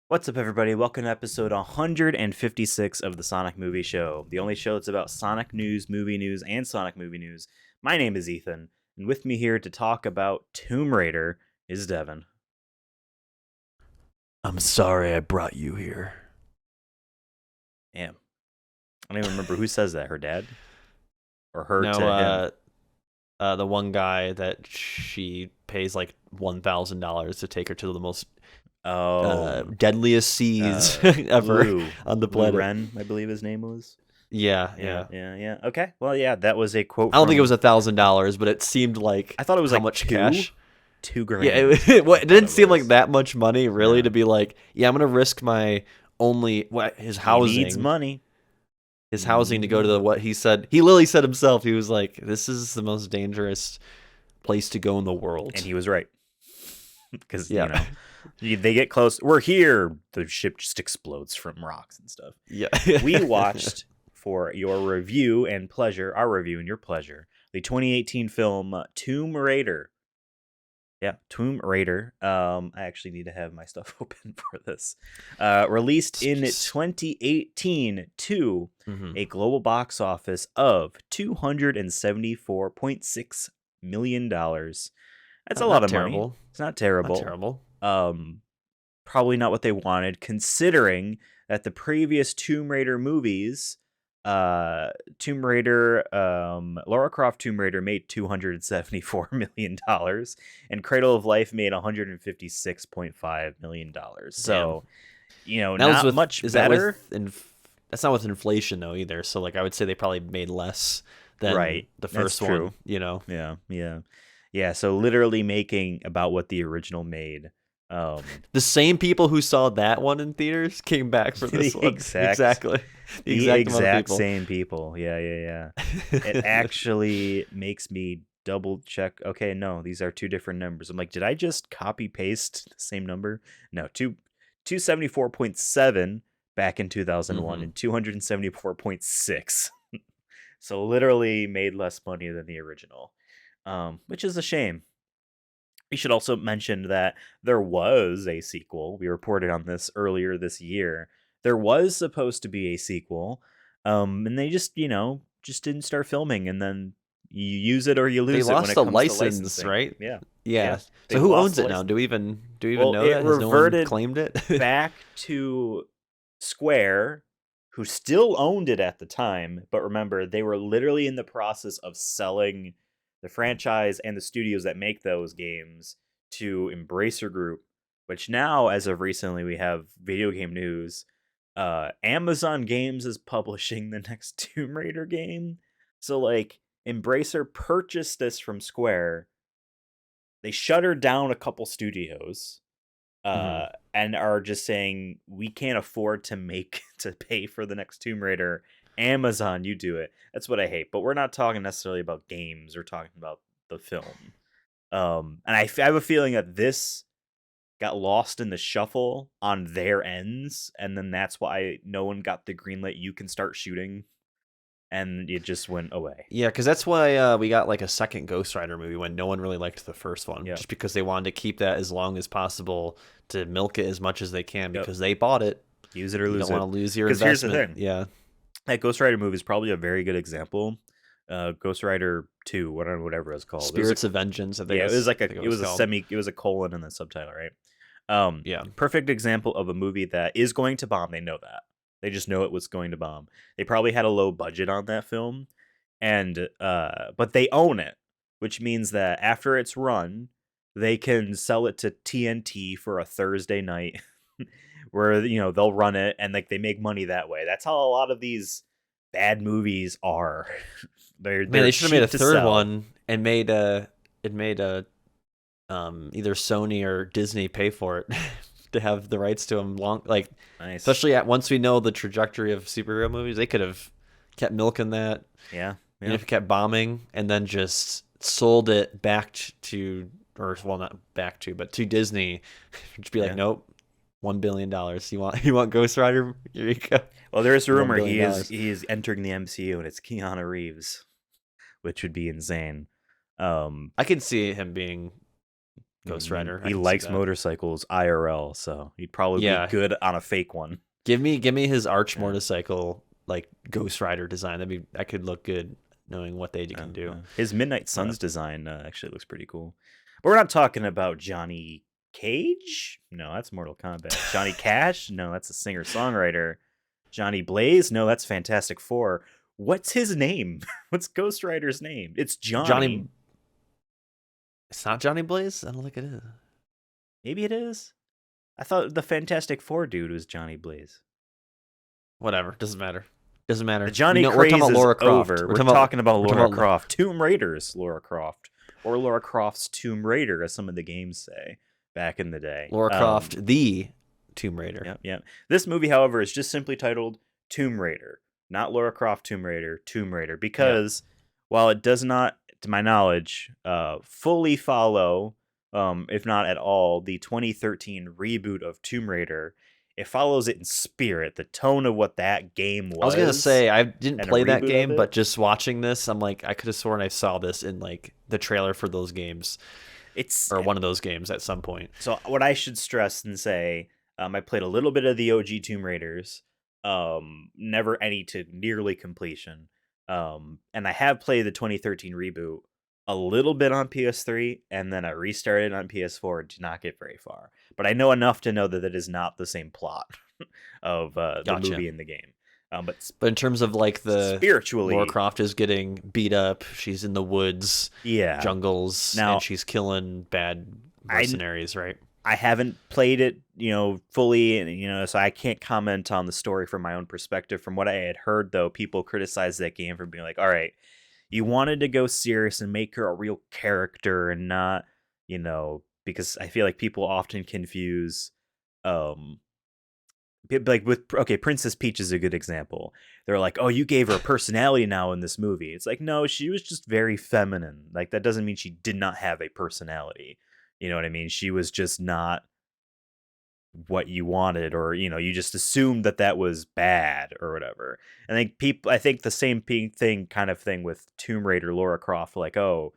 What's up, everybody? Welcome to episode 156 of the Sonic Movie Show, the only show that's about Sonic news, and Sonic movie news. My name is Ethan, and with me here to talk about Tomb Raider is Devin. I'm sorry I brought you here. Damn. I don't even remember who says that, her dad? Or her to him? The one guy that she pays like $1,000 to take her to the most deadliest seas ever Blue, on the Blue planet. Ren, I believe his name was. Yeah. Okay, well, yeah, that was a quote. I don't think it was $1,000, but it seemed like I thought it was how like much two? cash. $2,000. Yeah, it didn't seem like that much money, really, to be like, yeah, I'm gonna risk my his housing. He needs money. His housing to go to what he said. He literally said himself. He was like, "This is the most dangerous place to go in the world," and he was right. Because they get close. We're here. The ship just explodes from rocks and stuff. Yeah. We watched for your review and pleasure, our review and your pleasure, the 2018 film Tomb Raider. Yeah, Tomb Raider. I actually need to have my stuff open for this. Released in 2018 to a global box office of $274.6 million. That's a lot of money. It's not terrible. Not terrible. Probably not what they wanted, considering that the previous Tomb Raider movies, Lara Croft Tomb Raider made $274 million, and Cradle of Life made $156.5 million. So, not much better. That's not with inflation though either. So, like, I would say they probably made less than the first one. Yeah. So literally making about what the original made. The same people who saw that one in theaters came back for this one. Exactly. The exact same people. Yeah. It actually makes me double check. Okay, no, these are two different numbers. I'm like, did I just copy paste the same number? No, 274.7 back in 2001 and 274.6. So literally made less money than the original, which is a shame. We should also mention that there was a sequel. We reported on this earlier this year. There was supposed to be a sequel, and they just didn't start filming, and then you use it or you lose it. They lost the license, right? Yeah. So who owns it now? Do we even know that? Has reverted no one claimed it back to Square, who still owned it at the time, but remember, they were literally in the process of selling the franchise and the studios that make those games to Embracer Group, which now, as of recently, we have video game news. Amazon Games is publishing the next Tomb Raider game. So, like, Embracer purchased this from Square. They shuttered down a couple studios. And are just saying, we can't afford to pay for the next Tomb Raider. Amazon, you do it. That's what I hate. But we're not talking necessarily about games. We're talking about the film. And I have a feeling that this got lost in the shuffle on their ends. And then that's why no one got the green light. You can start shooting. And it just went away. Yeah, because that's why we got like a second Ghost Rider movie when no one really liked the first one. Just because they wanted to keep that as long as possible to milk it as much as they can because they bought it. Use it or lose it. You don't want to lose your investment. Here's the thing. Yeah. That Ghost Rider movie is probably a very good example. Ghost Rider 2, whatever it was called. Spirits of Vengeance. It was a colon in the subtitle, right? Perfect example of a movie that is going to bomb. They know that. They just know it was going to bomb. They probably had a low budget on that film, and but they own it, which means that after it's run, they can sell it to TNT for a Thursday night, where they'll run it and like they make money that way. That's how a lot of these bad movies are. They should have made a third one and made either Sony or Disney pay for it. To have the rights to them nice. Especially once we know the trajectory of superhero movies, they could have kept milking that. Yeah. And if it kept bombing and then just sold it back to Disney, just be like, nope, $1 billion. You want Ghost Rider? Here you go. Well, there is a rumor he is entering the MCU, and it's Keanu Reeves, which would be insane. I can see him being Ghost Rider. He likes motorcycles IRL, so he'd probably be good on a fake one. Give me his arch motorcycle like Ghost Rider design. That could look good, knowing what they can do. His Midnight Suns design actually looks pretty cool. But we're not talking about Johnny Cage. No, that's Mortal Kombat. Johnny Cash. No, that's a singer-songwriter. Johnny Blaze. No, that's Fantastic Four. What's his name? What's Ghost Rider's name? It's Johnny. It's not Johnny Blaze? I don't think it is. Maybe it is. I thought the Fantastic Four dude was Johnny Blaze. Whatever. Doesn't matter. The Johnny craze we're talking about Laura Croft. Over. We're talking about Laura Croft. Tomb Raider's Laura Croft. Or Laura Croft's Tomb Raider, as some of the games say back in the day. Laura Croft, the Tomb Raider. Yeah. This movie, however, is just simply titled Tomb Raider. Not Laura Croft Tomb Raider. Because while it does not, to my knowledge, fully follow, if not at all, the 2013 reboot of Tomb Raider, it follows it in spirit, the tone of what that game was. I was going to say, I didn't play that game, but just watching this, I'm like, I could have sworn I saw this in like the trailer for those games. Or one of those games at some point. So what I should stress and say, I played a little bit of the OG Tomb Raiders, never any to nearly completion. And I have played the 2013 reboot a little bit on PS3, and then I restarted on PS4 and did not get very far. But I know enough to know that it is not the same plot of the movie in the game. But in terms of like the spiritually, Lara Croft is getting beat up. She's in the woods, jungles, and she's killing bad mercenaries, right? I haven't played it, fully, and so I can't comment on the story from my own perspective. From what I had heard, though, people criticized that game for being like, "All right, you wanted to go serious and make her a real character, and not, because I feel like people often confuse." Like Princess Peach is a good example. They're like, oh, you gave her a personality now in this movie. It's like, no, she was just very feminine. Like, that doesn't mean she did not have a personality. You know what I mean? She was just not what you wanted, or, you just assumed that was bad or whatever. And I think the same kind of thing with Tomb Raider Lara Croft, like, oh,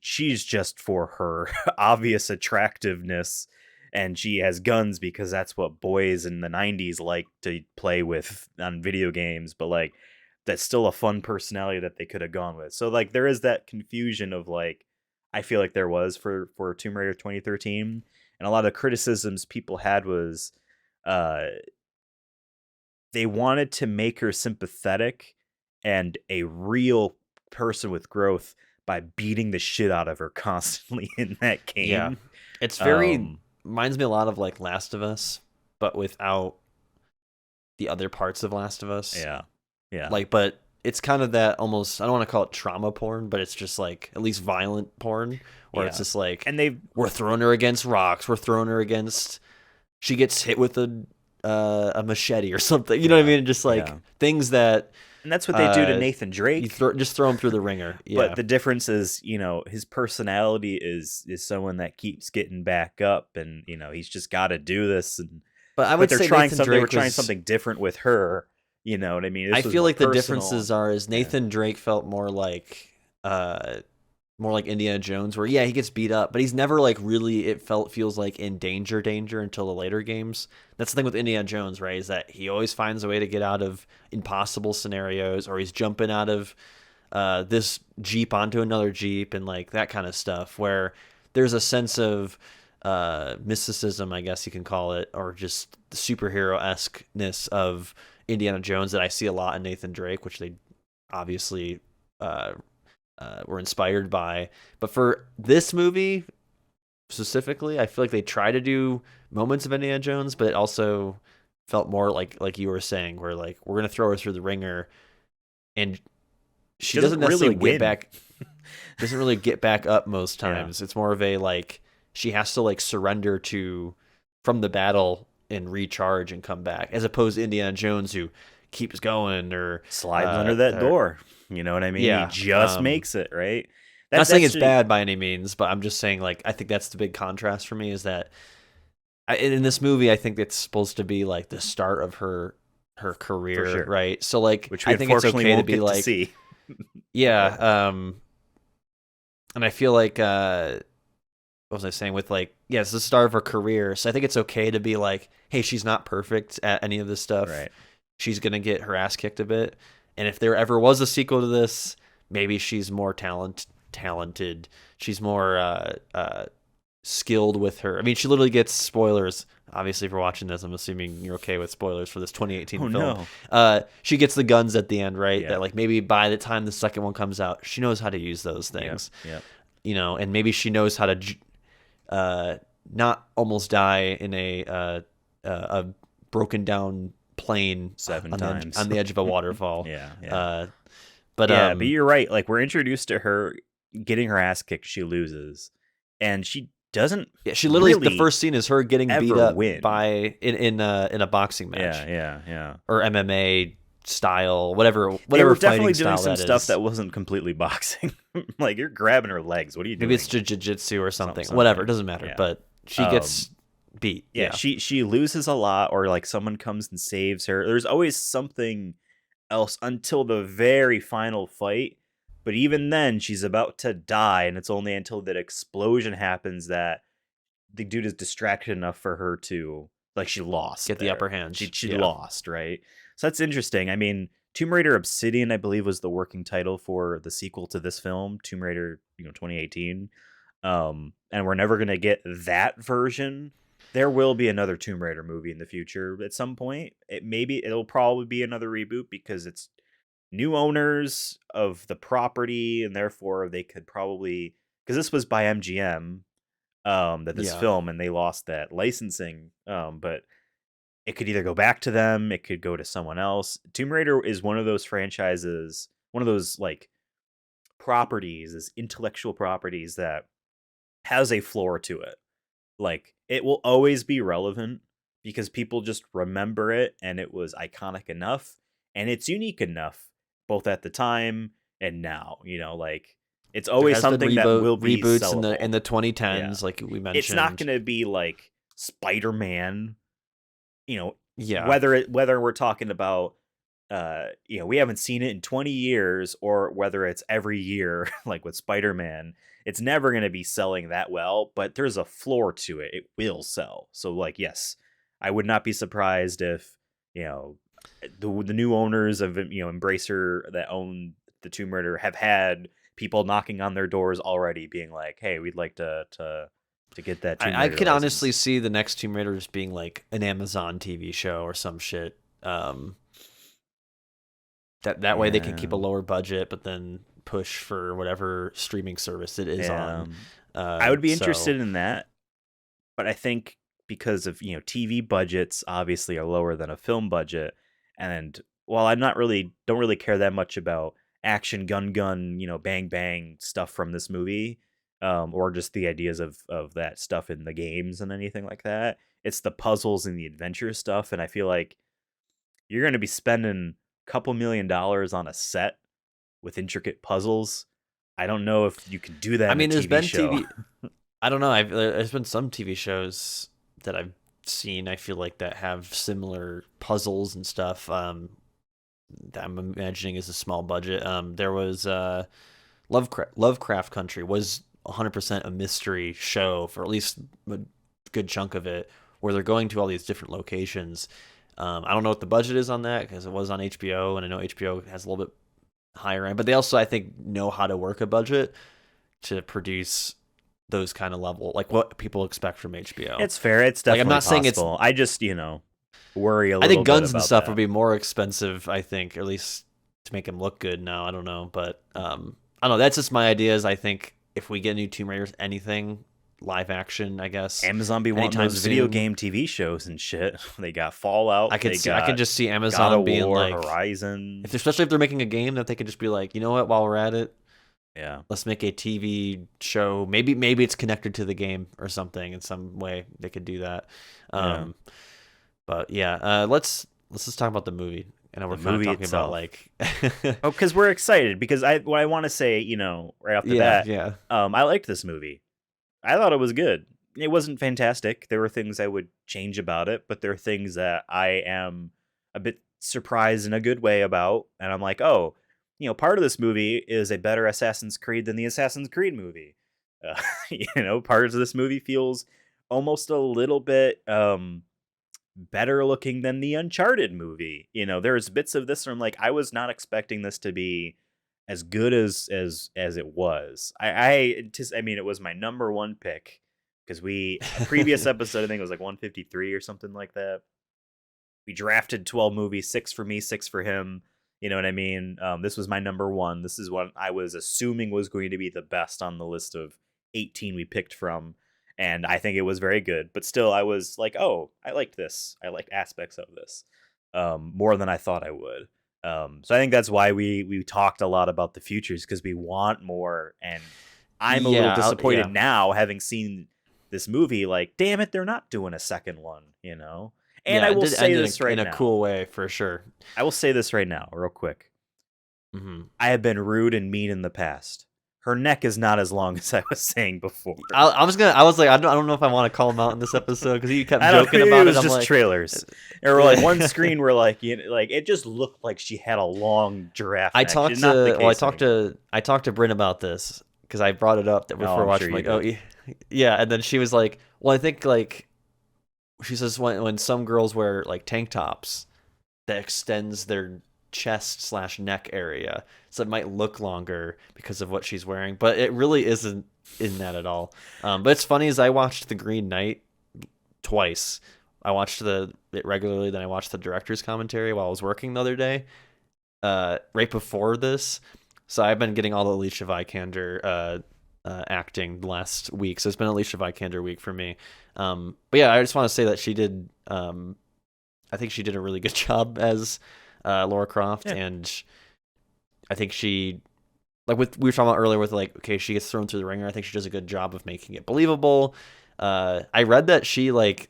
she's just for her obvious attractiveness. And she has guns because that's what boys in the 90s like to play with on video games. But, like, that's still a fun personality that they could have gone with. So, like, there is that confusion of, like, I feel like there was for Tomb Raider 2013. And a lot of criticisms people had was they wanted to make her sympathetic and a real person with growth by beating the shit out of her constantly in that game. Yeah. It's very... reminds me a lot of like Last of Us, but without the other parts of Last of Us. Yeah. Like, but it's kind of that almost, I don't want to call it trauma porn, but it's just like at least violent porn, where it's just like, and we're throwing her against rocks, she gets hit with a machete or something. You know what I mean? Just like things that. And that's what they do to Nathan Drake. Just throw him through the ringer. Yeah. But the difference is, his personality is someone that keeps getting back up, and he's just got to do this. But I would say they were trying something different with her. You know what I mean? I feel like the differences is Nathan Drake felt more like Indiana Jones, where he gets beat up, but he's never like really feels like in danger until the later games. That's the thing with Indiana Jones, right? Is that he always finds a way to get out of impossible scenarios, or he's jumping out of this Jeep onto another Jeep and like that kind of stuff, where there's a sense of mysticism, I guess you can call it, or just the superhero-esque-ness of Indiana Jones that I see a lot in Nathan Drake, which they obviously were inspired by. But for this movie specifically, I feel like they try to do moments of Indiana Jones, but it also felt more like you were saying, where like we're gonna throw her through the ringer, and she doesn't necessarily get back. Doesn't really get back up most times. It's more of a like she has to like surrender from the battle and recharge and come back, as opposed to Indiana Jones, who keeps going or slides under that door. You know what I mean? Yeah, he just makes it, right? Not saying it's bad by any means, but I'm just saying, like, I think that's the big contrast for me, is that in this movie, I think it's supposed to be like the start of her career, sure. Right? So like, which I think it's okay to be like, yeah. And I feel like what was I saying with like, yeah, it's the start of her career. So I think it's okay to be like, hey, she's not perfect at any of this stuff. Right. She's gonna get her ass kicked a bit. And if there ever was a sequel to this, maybe she's more talented. She's more skilled with her. I mean, she literally gets spoilers. Obviously, if you're watching this, I'm assuming you're okay with spoilers for this 2018 Oh film. no. She gets the guns at the end, right? Yeah. That like maybe by the time the second one comes out, she knows how to use those Yep. things, Yep. and maybe she knows how to not almost die in a broken down plane Seven on times. the edge of a waterfall. Yeah. Yeah. But Yeah, but you're right. Like we're introduced to her getting her ass kicked. She loses, and she doesn't yeah, she literally the really first scene is her getting beat ever up win. by in a boxing match. Yeah. Or MMA style, whatever They were fighting definitely doing style some that stuff is. that wasn't completely boxing. Like you're grabbing her legs. What are you doing? Maybe it's jiu-jitsu or something. Something. Whatever, it doesn't matter. Yeah. But she gets beat. Yeah, she loses a lot, or like someone comes and saves her. There's always something else until the very final fight. But even then, she's about to die, and it's only until that explosion happens that the dude is distracted enough for her to like she lost. Get the there. upper hand. She Yeah. lost, right? So that's interesting. I mean, Tomb Raider Obsidian, I believe, was the working title for the sequel to this film, Tomb Raider, 2018. And we're never gonna get that version. There will be another Tomb Raider movie in the future at some point. It'll probably be another reboot because it's new owners of the property, and therefore they could probably, because this was by MGM, that this Yeah. film, and they lost that licensing. But it could either go back to them, it could go to someone else. Tomb Raider is one of those franchises, one of those like properties, is intellectual properties that has a floor to it. Like it will always be relevant because people just remember it, and it was iconic enough, and it's unique enough both at the time and now. Like it's There always has been something that will be reboots sellable. in the 2010s, like we mentioned. It's not going to be like Spider-Man, Yeah. whether we're talking about we haven't seen it in 20 years, or whether it's every year like with Spider-Man. It's never going to be selling that well, but there's a floor to it. It will sell. So like, yes, I would not be surprised if, the new owners of, Embracer that own the Tomb Raider have had people knocking on their doors already being like, hey, we'd like to get that Tomb Raider I could license. honestly see the next Tomb Raider just being like an Amazon TV show or some shit. That way they can keep a lower budget, but then push for whatever streaming service it is on. I would be interested in that, but I think because of TV budgets obviously are lower than a film budget, and while don't really care that much about action gun bang bang stuff from this movie, or just the ideas of that stuff in the games and anything like that. It's the puzzles and the adventure stuff, and I feel like you're going to be spending a couple $1 million on a set with intricate puzzles. I don't know if you can do that. I mean, there's been show. TV. I don't know. There's been some TV shows that I've seen. I feel like that have similar puzzles and stuff. That I'm imagining is a small budget. There was Lovecraft Country was 100% a mystery show for at least a good chunk of it, where they're going to all these different locations. I don't know what the budget is on that because it was on HBO, and I know HBO has a little bit higher end, but they also, I think, know how to work a budget to produce those kind of level, like what people expect from HBO. It's fair. It's definitely I'm not possible. saying it's. I just worry a little. I think guns bit and stuff that. would be more expensive. I think, or at least to make them look good. Now I don't know, but I don't know. That's just my ideas. I think if we get new Tomb Raiders, anything live action, I guess Amazon be wanting those video game TV shows and shit. They got Fallout. I can just see Amazon God of being War, like Horizon. Especially if they're making a game, that they could just be like, you know what? While we're at it, yeah, let's make a TV show. Maybe it's connected to the game or something in some way. They could do that. But yeah, let's just talk about the movie. I know we're kind of talking about like because we're excited because what I want to say, right off the bat, I liked this movie. I thought it was good. It wasn't fantastic. There were things I would change about it, but there are things that I am a bit surprised in a good way about. And I'm like, oh, part of this movie is a better Assassin's Creed than the Assassin's Creed movie. Parts of this movie feels almost a little bit better looking than the Uncharted movie. There's bits of this where I'm like, I was not expecting this to be as good as it was. I mean, it was my number one pick because a previous episode, I think it was like 153 or something like that. We drafted 12 movies, 6 for me, 6 for him. You know what I mean? This was my number one. This is what I was assuming was going to be the best on the list of 18 we picked from. And I think it was very good. But still, I was like, oh, I liked this. I liked aspects of this more than I thought I would. So I think that's why we talked a lot about the futures, because we want more. And I'm a little disappointed now, having seen this movie. Like, damn it, they're not doing a second one, And I will say this right now. In a cool way, for sure. I will say this right now, real quick. Mm-hmm. I have been rude and mean in the past. Her neck is not as long as I was saying before. I was like, I don't know if I want to call him out in this episode because he kept joking about it. It was just trailers. Or like one screen where like it just looked like she had a long giraffe neck. I talked to Bryn about this because I brought it up that before watching. Sure, like, yeah, and then she was like, well, I think like she says when some girls wear like tank tops that extends their chest/neck area, so it might look longer because of what she's wearing, but it really isn't in that at all. But it's funny, as I watched The Green Knight twice. I watched it regularly, then I watched the director's commentary while I was working the other day, right before this. So I've been getting all the Alicia Vikander acting last week, so it's been Alicia Vikander week for me. But yeah, I just want to say that she did. I think she did a really good job as Lara Croft, and I think she, like we were talking about earlier with like, okay, she gets thrown through the ringer. I think she does a good job of making it believable. I read that she like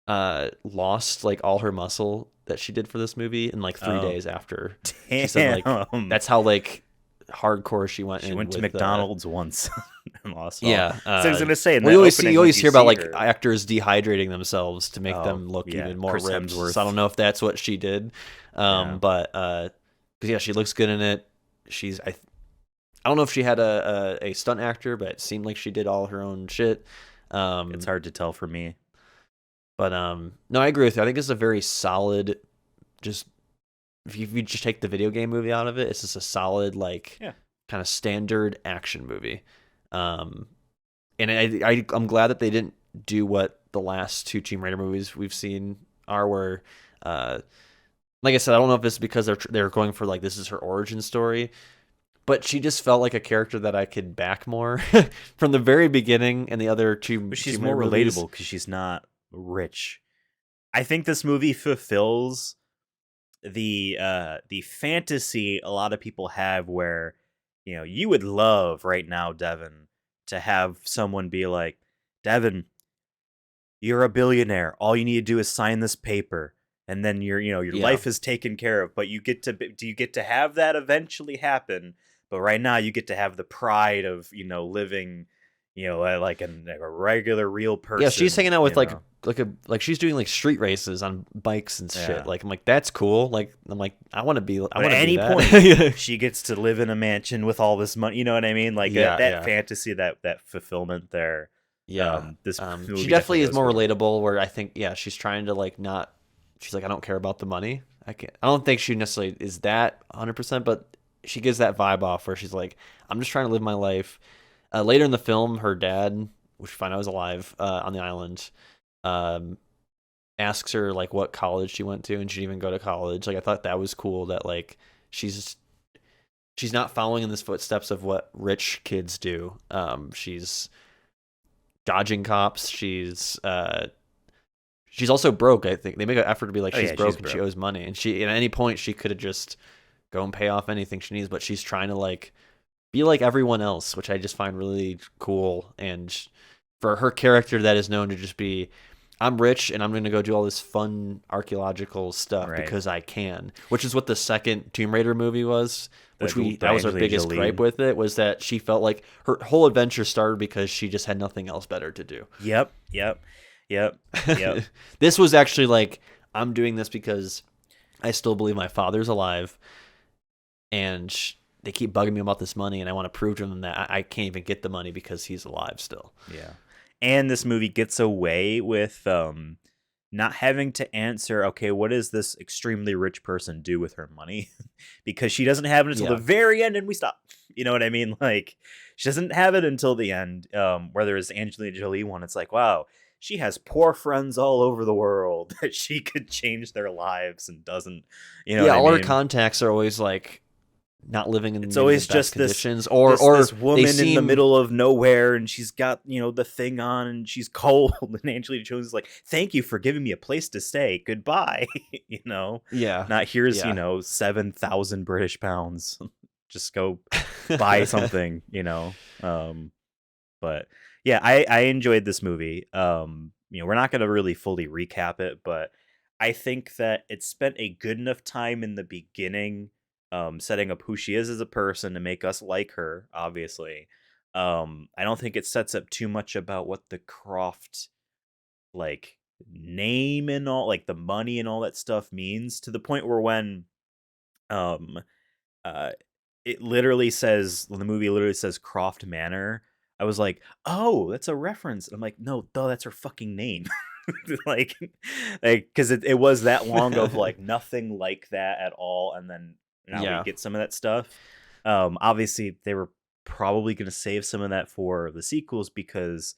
lost like all her muscle that she did for this movie in like 3 days after. Damn. She said like that's how like hardcore she went. She went to McDonald's once and lost. Yeah, so I was gonna say. You always hear about like actors dehydrating themselves to make them look even more ripped. So I don't know if that's what she did, but because yeah, she looks good in it. I don't know if she had a stunt actor, but it seemed like she did all her own shit. It's hard to tell for me, but no, I agree with you. I think it's a very solid, just. If you just take the video game movie out of it, it's just a solid, like, kind of standard action movie. And I'm glad that they didn't do what the last 2 Tomb Raider movies we've seen are, where, like I said, I don't know if it's because they're going for, like, this is her origin story, but she just felt like a character that I could back more from the very beginning, and the other 2 But she's more relatable because she's not rich. I think this movie fulfills the fantasy a lot of people have, where you would love right now, Devin, to have someone be like, Devin, you're a billionaire, all you need to do is sign this paper, and then your life is taken care of. But you get to have that eventually happen, but right now you get to have the pride of living like a regular real person. Yeah, she's hanging out with like she's doing like street races on bikes and shit. Like I'm like, that's cool. Like I'm like, I want to be. At any point, she gets to live in a mansion with all this money. You know what I mean? Like that fantasy, that fulfillment there. Yeah, she definitely is more relatable. Where I think, she's trying to like not. She's like, I don't care about the money. I don't think she necessarily is that 100%, but she gives that vibe off where she's like, I'm just trying to live my life. Later in the film, her dad, which we find out was alive on the island, asks her like what college she went to, and she didn't even go to college. Like I thought that was cool that like she's not following in the footsteps of what rich kids do. She's dodging cops. She's also broke. I think they make an effort to be like she's broke and she owes money, and she at any point she could have just go and pay off anything she needs, but she's trying to like be like everyone else, which I just find really cool. And for her character that is known to just be, I'm rich and I'm going to go do all this fun archaeological stuff because I can, which is what the second Tomb Raider movie was, that was our biggest gripe with it, was that she felt like her whole adventure started because she just had nothing else better to do. Yep. This was actually like, I'm doing this because I still believe my father's alive, and they keep bugging me about this money, and I want to prove to them that I can't even get the money because he's alive still. Yeah. And this movie gets away with not having to answer, okay, what does this extremely rich person do with her money? Because she doesn't have it until the Yeah. very end and we stop. You know what I mean? Like, she doesn't have it until the end. Where there's Angelina Jolie one, it's like, wow, she has poor friends all over the world that she could change their lives and doesn't, you know Yeah, what I all her mean? contacts are always like not living in It's maybe the always best just this conditions, this or this they woman in the seem middle of nowhere, and she's got, you know, the thing on, and she's cold, and Angelina Jolie is like, "Thank you for giving me a place to stay. Goodbye." You know, yeah, not here's, you yeah. know, 7,000 British pounds. Just go buy something, you know. But yeah, I enjoyed this movie. You know, we're not gonna really fully recap it, but I think that it spent a good enough time in the beginning, setting up who she is as a person to make us like her. Obviously, I don't think it sets up too much about what the Croft like name and all, like the money and all that stuff means, to the point where when um uh it literally says, when the movie literally says Croft Manor, I was like, oh, that's a reference. I'm like, no, though, that's her fucking name. like because it was that long of like nothing like that at all, and then now we Yeah. get some of that stuff. Obviously they were probably going to save some of that for the sequels, because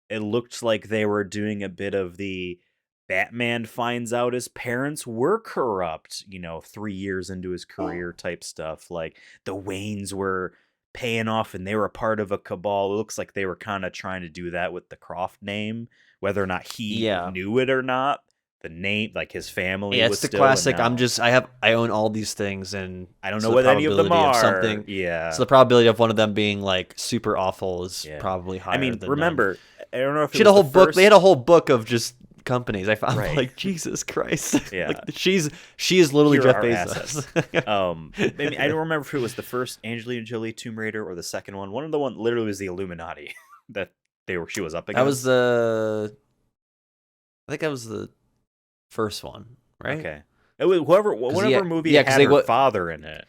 it looked like they were doing a bit of the Batman finds out his parents were corrupt, you know, 3 years into his career type stuff. Like the Waynes were paying off and they were a part of a cabal. It looks like they were kind of trying to do that with the Croft name, whether or not he Yeah. knew it or not. The name, like his family Yeah, was it's the still, and classic. now I own all these things, and I don't know so the what any of them probability of are. something, Yeah. so the probability of one of them being like super awful is Yeah. probably I higher mean, than none. remember, I don't know if it She had a was the whole book. They had first. a whole book of just companies. I'm Right. like, Jesus Christ. Yeah. Like she is literally Here are Jeff our Bezos. assets. I mean, I don't remember if it was the first Angelina Jolie Tomb Raider or the second one. One of the one literally was the Illuminati that she was up That was against. I think that was the first one, right? Okay, it was whoever, Because whatever movie yeah, it because had they her what father in it.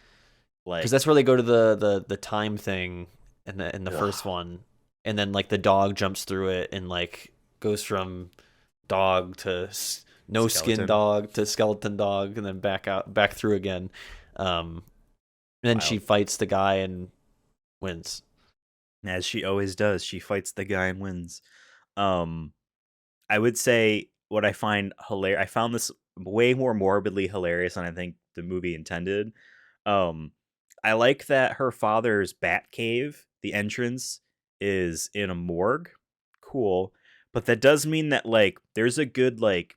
because Like, that's where they go to the time thing in the first ugh, one, and then like the dog jumps through it and like goes from dog to no skin skeleton, dog to skeleton dog, and then back through again. Um, and then she wild. fights the guy and wins. As she always does, she fights the guy and wins. Um, I would say what I find hilarious. I found this way more morbidly hilarious than I think the movie intended. Um, I like that her father's bat cave, the entrance, is in a morgue. Cool. But that does mean that, like, there's a good, like,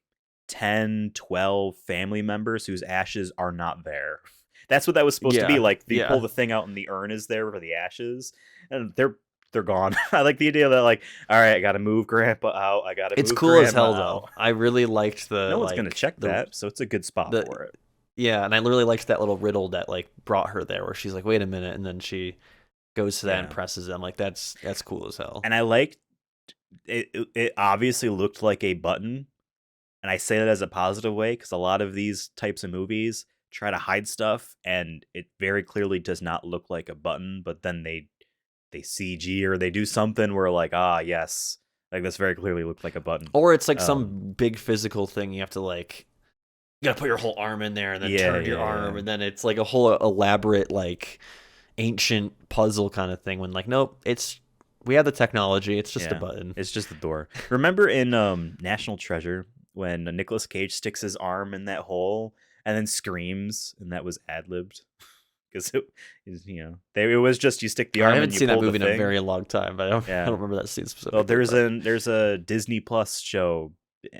10, 12 family members whose ashes are not there. That's what that was supposed to be. Yeah, Like, they pull yeah. the thing out and the urn is there for the ashes, and they're gone. I like the idea that, like, all right, I got to move Grandpa out. I got to It's move cool as Grandma hell out. though. I really liked No one's gonna check the that, so it's a good spot the for it. yeah, and I literally liked that little riddle that like brought her there, where she's like, "Wait a minute," and then she goes to that and Yeah, presses it. I'm like, that's cool as hell. and I liked it. It obviously looked like a button, and I say that as a positive way because a lot of these types of movies try to hide stuff, and it very clearly does not look like a button. But then they CG or they do something where, like, ah, yes, like this very clearly looked like a button. Or it's like Um, some big physical thing you have to like you gotta put your whole arm in there and then yeah, turn your yeah, arm, yeah, and then it's like a whole elaborate like ancient puzzle kind of thing. When like, nope, it's we have the technology. It's just a yeah. button. It's just the door. Remember in National Treasure when Nicolas Cage sticks his arm in that hole and then screams, and that was ad libbed because it is, you know, it was just you stick the I arm haven't and you seen that pull the movie in a thing. very long time, but I Yeah. don't remember that scene Well, specifically. But there's a Disney Plus show,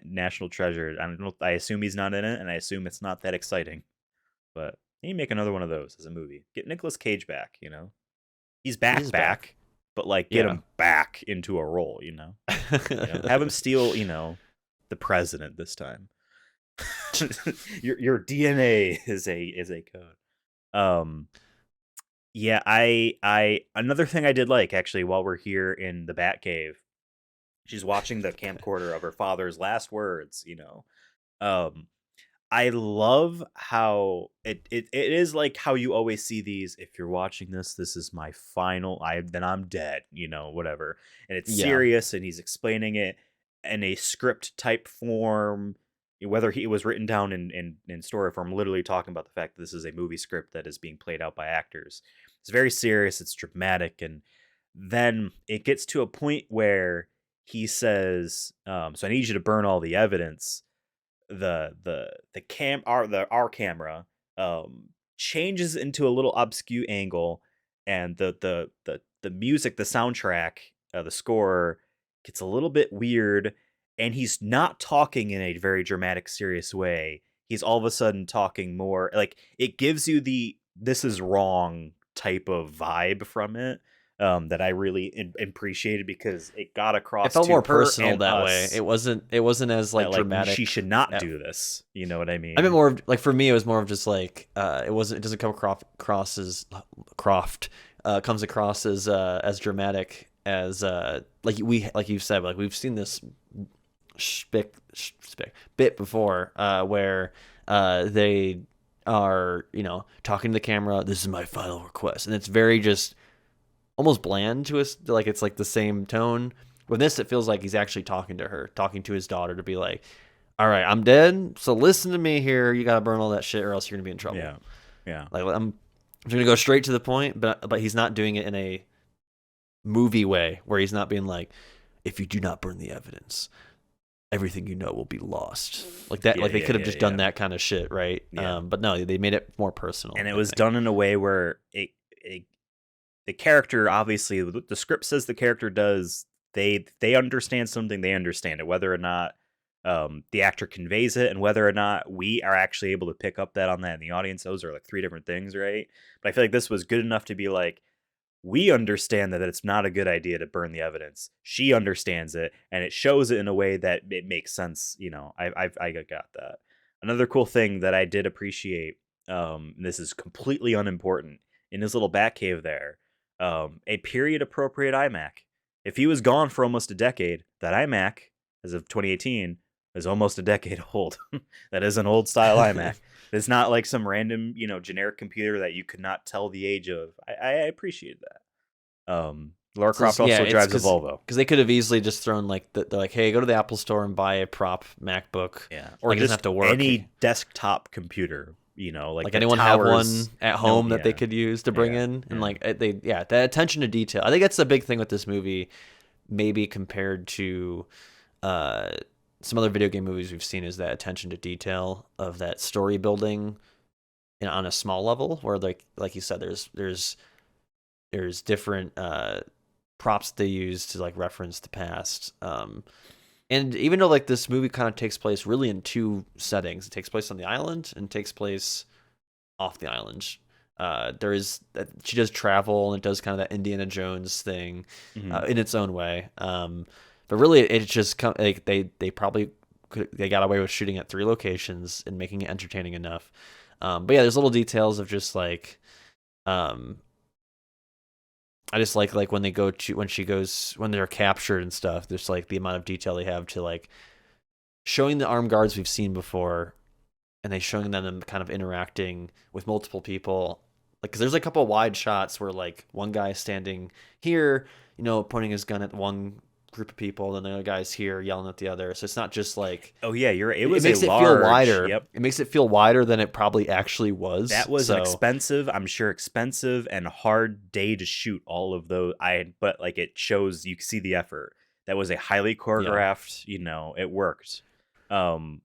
National Treasure. I don't know. I assume he's not in it, and I assume it's not that exciting. But you make another one of those as a movie. Get Nicolas Cage back. You know, he's he back, is back. back, but like get Yeah. him back into a role. You know, have him steal. You know, the president this time. Your DNA is a code. Um, yeah, I another thing I did like, actually, while we're here in the Batcave, she's watching the camcorder of her father's last words. You know, um, I love how it is like how you always see these. If you're watching this is my final. Then I'm dead. Whatever. And it's Yeah. serious, and he's explaining it in a script type form. Whether it was written down in story form, literally talking about the fact that this is a movie script that is being played out by actors. It's very serious. It's dramatic, and then it gets to a point where he says, "So I need you to burn all the evidence." Our camera changes into a little obscure angle, and the music, the soundtrack, the score gets a little bit weird, and he's not talking in a very dramatic, serious way. He's all of a sudden talking more like it gives you the "this is wrong" type of vibe from it, that I really appreciated, because it got It across felt to more her personal and that way. us It wasn't as that like like she dramatic. should not do this. You know what I I meant mean? more of, like, for me, it was more of just like it doesn't come across as Croft comes across as dramatic as like you said, like we've seen this bit before where they are, talking to the camera. This is my final request, and it's very just almost bland to us. Like it's like the same tone. With this, it feels like he's actually talking to her, talking to his daughter, to be like, all right, I'm dead. So listen to me here. You got to burn all that shit or else you're going to be in trouble. Yeah, yeah, Like I'm going to go straight to the point, but he's not doing it in a movie way where he's not being like, if you do not burn the evidence, everything you know will be lost. Like that, yeah, like they yeah, could have yeah, just yeah. done that kind of shit, right? Yeah. But no, they made it more personal, And it I was think. done in a way where the character, obviously the script says the character does, they understand something, they understand it, whether or not the actor conveys it, and whether or not we are actually able to pick up that on that in the audience. Those are like three different things, right? But I feel like this was good enough to be like, we understand that it's not a good idea to burn the evidence. She understands it, and it shows it in a way that it makes sense. I got that. Another cool thing that I did appreciate, and this is completely unimportant, in his little bat cave there, a period appropriate iMac. If he was gone for almost a decade, that iMac, as of 2018, is almost a decade old. That is an old style iMac. It's not like some random, generic computer that you could not tell the age of. I appreciate that. Lara Croft Yeah, also it's drives a Volvo. because they could have easily just thrown like they're like, hey, go to the Apple Store and buy a prop MacBook. Yeah, or Like it doesn't have just to work. any desktop computer. Like Like the anyone have one towers. at No, home that they yeah, could use to bring yeah, in, and yeah. like that attention to detail. I think that's the big thing with this movie, maybe compared to uh, some other video game movies we've seen, is that attention to detail of that story building, on a small level, where like you said, there's different props they use to like reference the past. And even though like this movie kind of takes place really in two settings, it takes place on the island and takes place off the island. She does travel, and it does kind of that Indiana Jones thing Hmm. in its own way. But really, it's just like they probably they got away with shooting at 3 locations and making it entertaining enough. But yeah, there's little details of just like um, I just like when when they're captured and stuff. There's like the amount of detail they have to like showing the armed guards we've seen before, and they showing them kind of interacting with multiple people. Like, because there's a couple wide shots where like one guy standing here, pointing his gun at one group of people, and the other guy's here yelling at the other. So it's not just like Oh yeah, you're right. It it was a makes it feel large. wider. Yep. It makes it feel wider than it probably actually was. That was an So expensive, I'm sure expensive and hard day to shoot all of those. But like it shows, you see the effort. That was a highly yeah, choreographed. It worked. Um,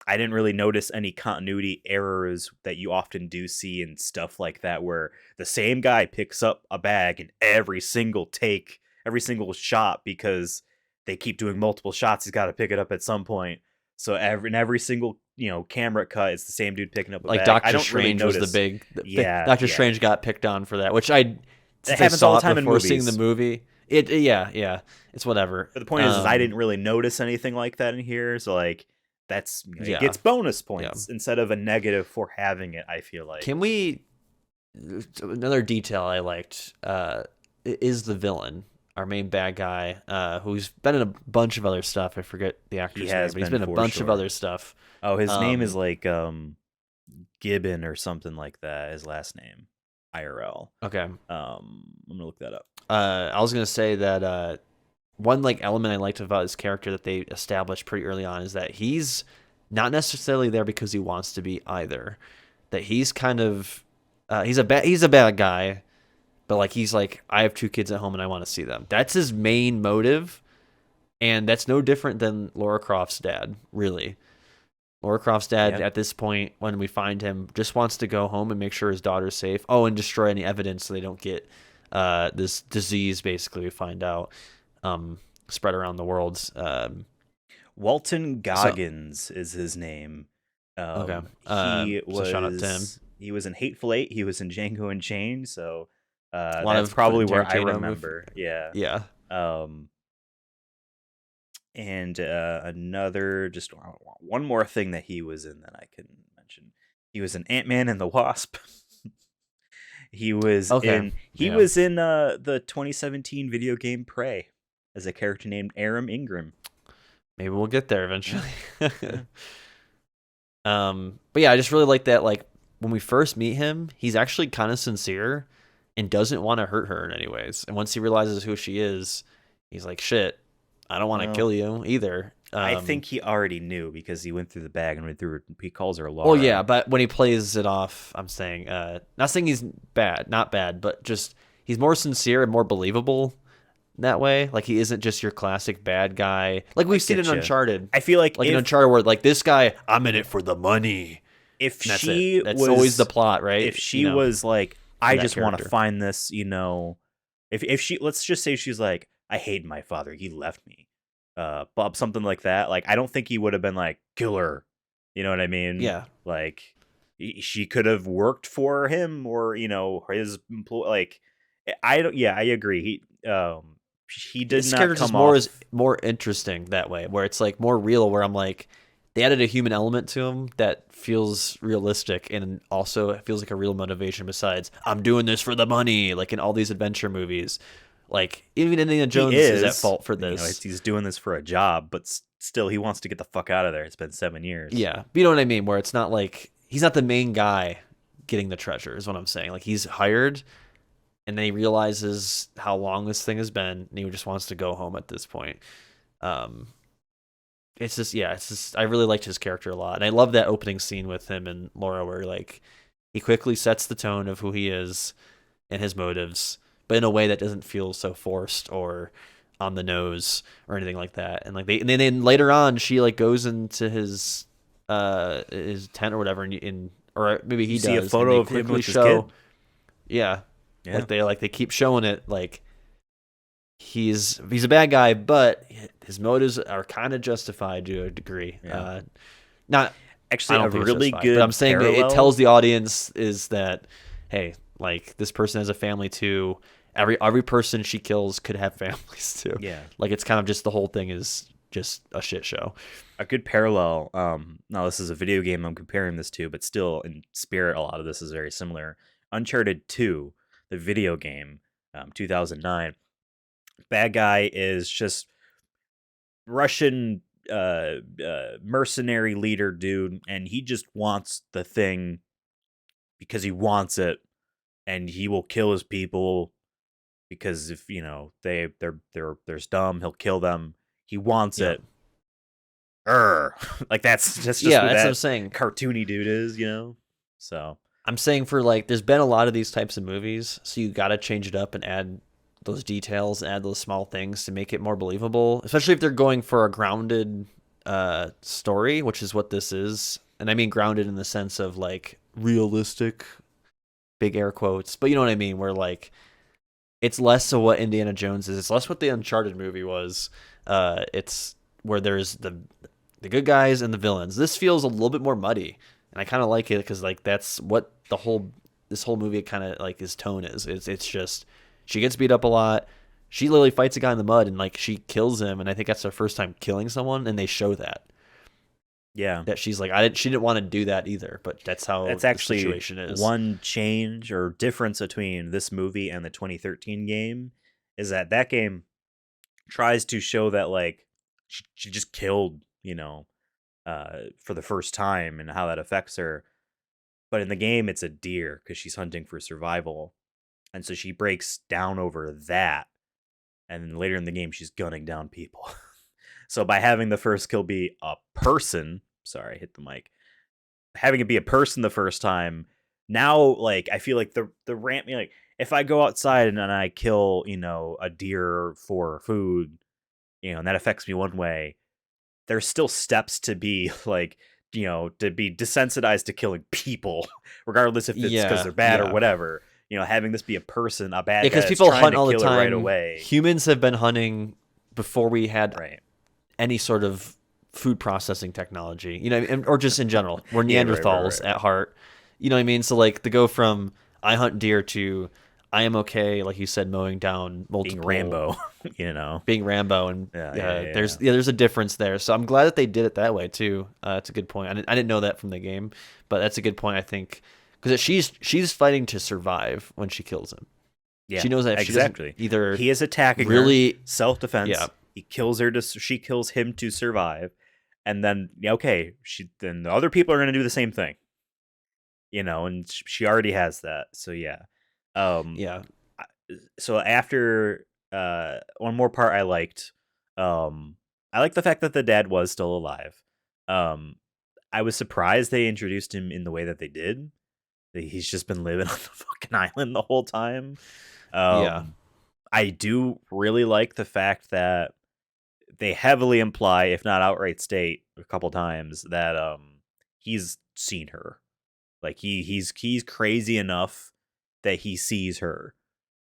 I didn't really notice any continuity errors that you often do see in stuff like that, where the same guy picks up a bag in every single take, every single shot, because they keep doing multiple shots. He's got to pick it up at some point. So every single camera cut, it's the same dude picking up a like bag. I Doctor don't really Strange was notice. Yeah, Doctor yeah. Strange got picked on for that, which That since I happens all saw the it time in before seeing the movies. movie, yeah, it's whatever. But the point is I didn't really notice anything like that in here. So like that's it Yeah, gets bonus yeah. points instead of a negative for having it. I feel like. Can we? Another detail I liked is the villain. our main bad guy, who's been in a bunch of other stuff. I forget the He actor's name, has but he's been been in a for bunch of sure. other stuff. Oh, his name is Um, like Gibbon or something like that. His last name, IRL. okay. I'm gonna look that up. I was gonna say that one like element I liked about his character that they established pretty early on is that he's not necessarily there because he wants to be either. That he's kind of he's a bad guy, but like he's like I have two kids at home and I want to see them. That's his main motive, and that's no different than Laura Croft's dad, really. Laura Croft's dad, Yep. at this point, when we find him, just wants to go home and make sure his daughter's safe. Oh, and destroy any evidence so they don't get this disease, basically, we find out, spread around the world. Walton So, Goggins is his name. okay. He So shout out to him. was in Hateful Eight. He was in Django Unchained. So A lot that's of Quentin probably where I Tarantino movie. remember. Yeah. Yeah. Um, and another, just one more thing that he was in that I can mention. He was in Ant-Man and the Wasp. He was Okay. in Yeah. the 2017 video game Prey as a character named Aram Ingram. Maybe we'll get there Yeah. eventually. Yeah. But yeah, I just really like that. Like when we first meet him, he's actually kind of sincere and doesn't want to hurt her in any ways. And once he realizes who she is, he's like, "Shit, I don't want to Well, kill you either." I think he already knew because he went through the bag and went through. He calls her Well, yeah, Laura. but when he plays it off, I'm saying, not saying he's bad, not bad, but just he's more sincere and more believable that way. Like he isn't just your classic bad guy. Like I we've seen in get you. Uncharted. I feel like Like in Uncharted, where like this guy, I'm in it for the money. if And that's it. she That's always the was plot, right? if she was like, For I that just want to character. find this, if she, let's just say she's like, I hate my father, he left me, Bob, something like that. Like, I don't think he would have been like, kill her. You know what I mean? Yeah. Like, she could have worked for him or his employ. Like, I don't. Yeah, I agree. He did This not character just come off. is more interesting that way, where it's like more real, where I'm like, they added a human element to him that feels realistic and also it feels like a real motivation besides I'm doing this for the money, like in all these adventure movies. Like even Indiana He Jones is at is, fault for this. he's doing this for a job, but still, he wants to get the fuck out of there. It's been 7 years. Yeah. But you know what I mean? Where it's not like he's not the main guy getting the treasure, is what I'm saying. Like he's hired and then he realizes how long this thing has been and he just wants to go home at this point. Um, it's just I really liked his character a lot. And I love that opening scene with him and Laura where like he quickly sets the tone of who he is and his motives, but in a way that doesn't feel so forced or on the nose or anything like that. And like and then later on she like goes into his tent or whatever and or maybe he You does see a and photo they of him quickly with his show kid. yeah, Yeah. like they keep showing it like he's a bad guy, but his motives are kind of justified to a degree. Yeah. Not I Actually, a don't think it's really justified, but I'm good saying it parallel. tells the audience is that hey, like this person has a family too. Every person she kills could have families too. Yeah. Like it's kind of just the whole thing is just a shit show. A good parallel. Now this is a video game I'm comparing this to, but still in spirit, a lot of this is very similar. Uncharted 2, the video game, 2009. Bad guy is just Russian mercenary leader dude, and he just wants the thing because he wants it, and he will kill his people because if there's dumb, he'll kill them. He wants Yeah. it. Like that's just Yeah, who that's what I'm that saying. cartoony dude is. So I'm saying for like, there's been a lot of these types of movies, so you got to change it up and add those details, add those small things to make it more believable. Especially if they're going for a grounded story, which is what this is, and I mean grounded in the sense of like realistic, big air quotes, but you know what I mean. Where like it's less of what Indiana Jones is. It's less what the Uncharted movie was. It's where there's the good guys and the villains. This feels a little bit more muddy, and I kind of like it because like that's what this whole movie kind of like his tone is. It's just she gets beat up a lot. She literally fights a guy in the mud and like she kills him, and I think that's her first time killing someone, and they show yeah, that she's like she didn't want to do that either, but that's how that's the actually situation is. one change or difference between this movie and the 2013 game is that that game tries to show that like she just killed, for the first time and how that affects her. But in the game, it's a deer because she's hunting for survival, and so she breaks down over that. And then later in the game, she's gunning down people. So by having the first kill be a person, sorry, I hit the mic. Having it be a person the first time, now like I feel like the ramp, like if I go outside and then I kill, a deer for food, and that affects me one way, there's still steps to be like, to be desensitized to killing people, regardless if it's because Yeah, they're bad or yeah. whatever. Having this be a person, a bad Yeah, guy because that's people trying hunt to all the kill her right time. away. Humans have been hunting before we had Right. any sort of food processing technology, or just in general. We're Yeah, right, Neanderthals right. at heart. You know what I mean? So like to go from I hunt deer to I am okay, like you said, mowing down Being multiple, Rambo, being Rambo, and Yeah. there's a difference there. So I'm glad that they did it that way too. It's a good point. I didn't know that from the game, but that's a good point. I think because she's fighting to survive when she kills him. Yeah, She knows that if she doesn't exactly. either He is attacking her, really, yeah, self-defense. He kills her she kills him to survive. And then, okay, then the other people are going to do the same thing. And she already has that. So yeah. Um yeah, so after one more part um I like the fact that the dad was still alive. Um I was surprised they introduced him in the way that they did. That he's just been living on the fucking island the whole time. yeah, Um I do really like the fact that they heavily imply, if not outright state, a couple times that he's seen her. Like he's crazy enough that he sees her.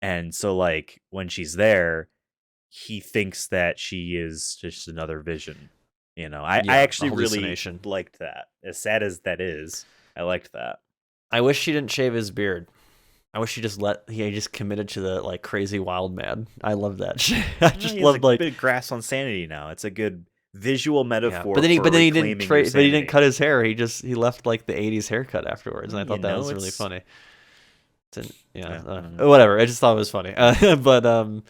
And so like when she's there, he thinks that she is just another vision. I yeah, a actually really hallucination. liked that. As sad as that is, I liked that. I wish she didn't shave his beard. I wish he just committed to the like crazy wild man. I love that shit. I just He has a loved like bit of grass on sanity now. It's a good visual yeah, metaphor but then he for but then he didn't reclaiming your trade, but he didn't sanity. cut his hair. He left like the '80s haircut afterwards, and I You thought that know, was really it's funny. Yeah, yeah, I don't know. whatever. I just thought it was funny. But um,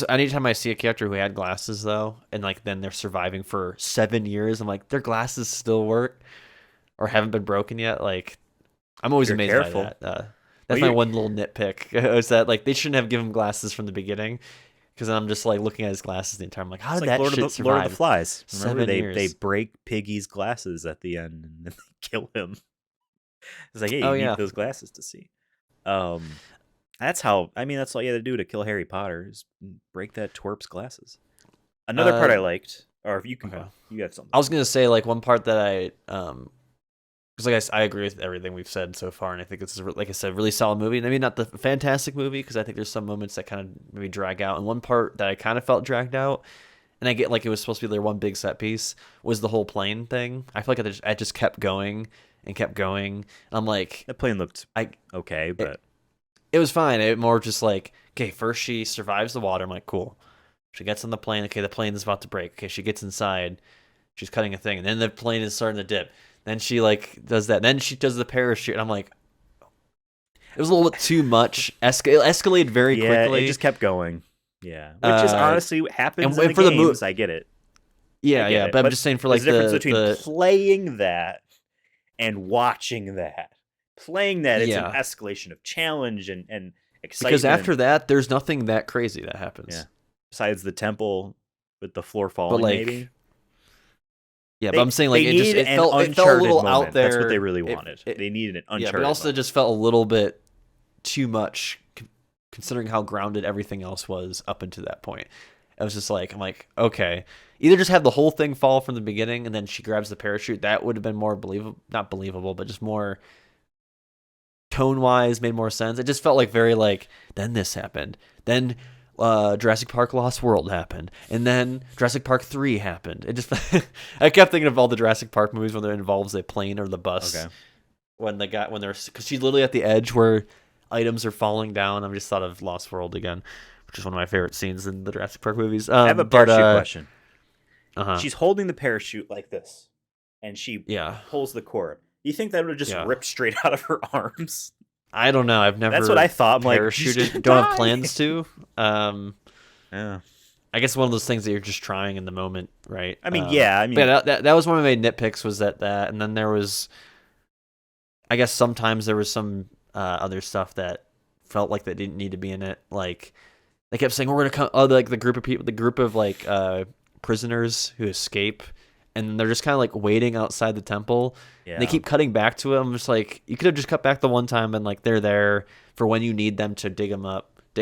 anytime I see a character who had glasses though, and like then they're surviving for 7 years, I'm like, their glasses still work or haven't been broken yet. Like, I'm always You're amazed careful. by that. Well, That's my one little nitpick is that like they shouldn't have given him glasses from the beginning. Because I'm just like looking at his glasses the entire time. I'm like, how it's did like that shit Lord of the survive Flies. Remember, 7 years? they break Piggy's glasses at the end and then they kill him. It's like, hey, Oh you need yeah, those glasses to see. Um, that's how. I mean, that's all you had to do to kill Harry Potter is break that twerp's glasses. Another part uh, I liked, or if you can okay. go, you have something. I was gonna say like one part that because like I agree with everything we've said so far, and I think it's like I said, really solid movie. And I mean, not the fantastic movie because I think there's some moments that kind of maybe drag out, and one part that I kind of felt dragged out, and I get like it was supposed to be their one big set piece was the whole plane thing. I feel like I just kept going and kept going. And I'm like, That plane looked I okay, but it was fine. It more just like, okay, first she survives the water. I'm like, cool. She gets on the plane. Okay, the plane is about to break. Okay, she gets inside. She's cutting a thing, and then the plane is starting to dip. Then she like does that. Then she does the parachute. And I'm like, it was a little bit too much. Escalated very yeah, it quickly. just kept going. Yeah, which is honestly what happens in And the for the games. I get it. I get yeah. it. But I'm But just saying for there's like a difference the between the playing that and watching that. Playing that, it's an yeah. escalation of challenge and Because after excitement. that, there's nothing that crazy that Yeah. happens. Besides the temple with the floor But falling, like maybe. yeah, but They I'm saying like they needed an it felt a Uncharted little out moment. That's what they there. really wanted. They needed an Yeah, but Uncharted also moment. just felt a little bit too much considering how grounded everything else was up until that point. I was just like, I'm like, okay, either just have the whole thing fall from the beginning and then she grabs the parachute. That would have been more believable, not believable, but just more tone wise, made more sense. It just felt like very like, then this happened. Then Jurassic Park Lost World happened. And then Jurassic Park 3 happened. It just, I kept thinking of all the Jurassic Park movies when it involves a plane or the bus. Okay. When they're, because she's literally at the edge where items are falling down. I'm just thought of Lost World again, which is one of my favorite scenes in the Jurassic Park movies. I have a parachute question. Uh-huh. She's holding the parachute like this, and she Yeah. pulls the cord. You think that would have just Yeah. ripped straight out of her arms? I don't know. I've never That's what I thought. I'm like, he's parachuted. gonna Don't have die. plans to. Yeah. I guess one of those things that you're just trying in the moment, right? I mean, yeah. I But mean, that was one of my nitpicks was that, and then there was, I guess sometimes there was some other stuff that felt like that didn't need to be in it. Like they kept saying, "We're gonna come." Oh, like the group of people, the group of like prisoners who escape, and they're just kind of like waiting outside the temple. And they yeah. keep cutting back to him. I'm just like, you could have just cut back the one time and like they're there for when you need them to dig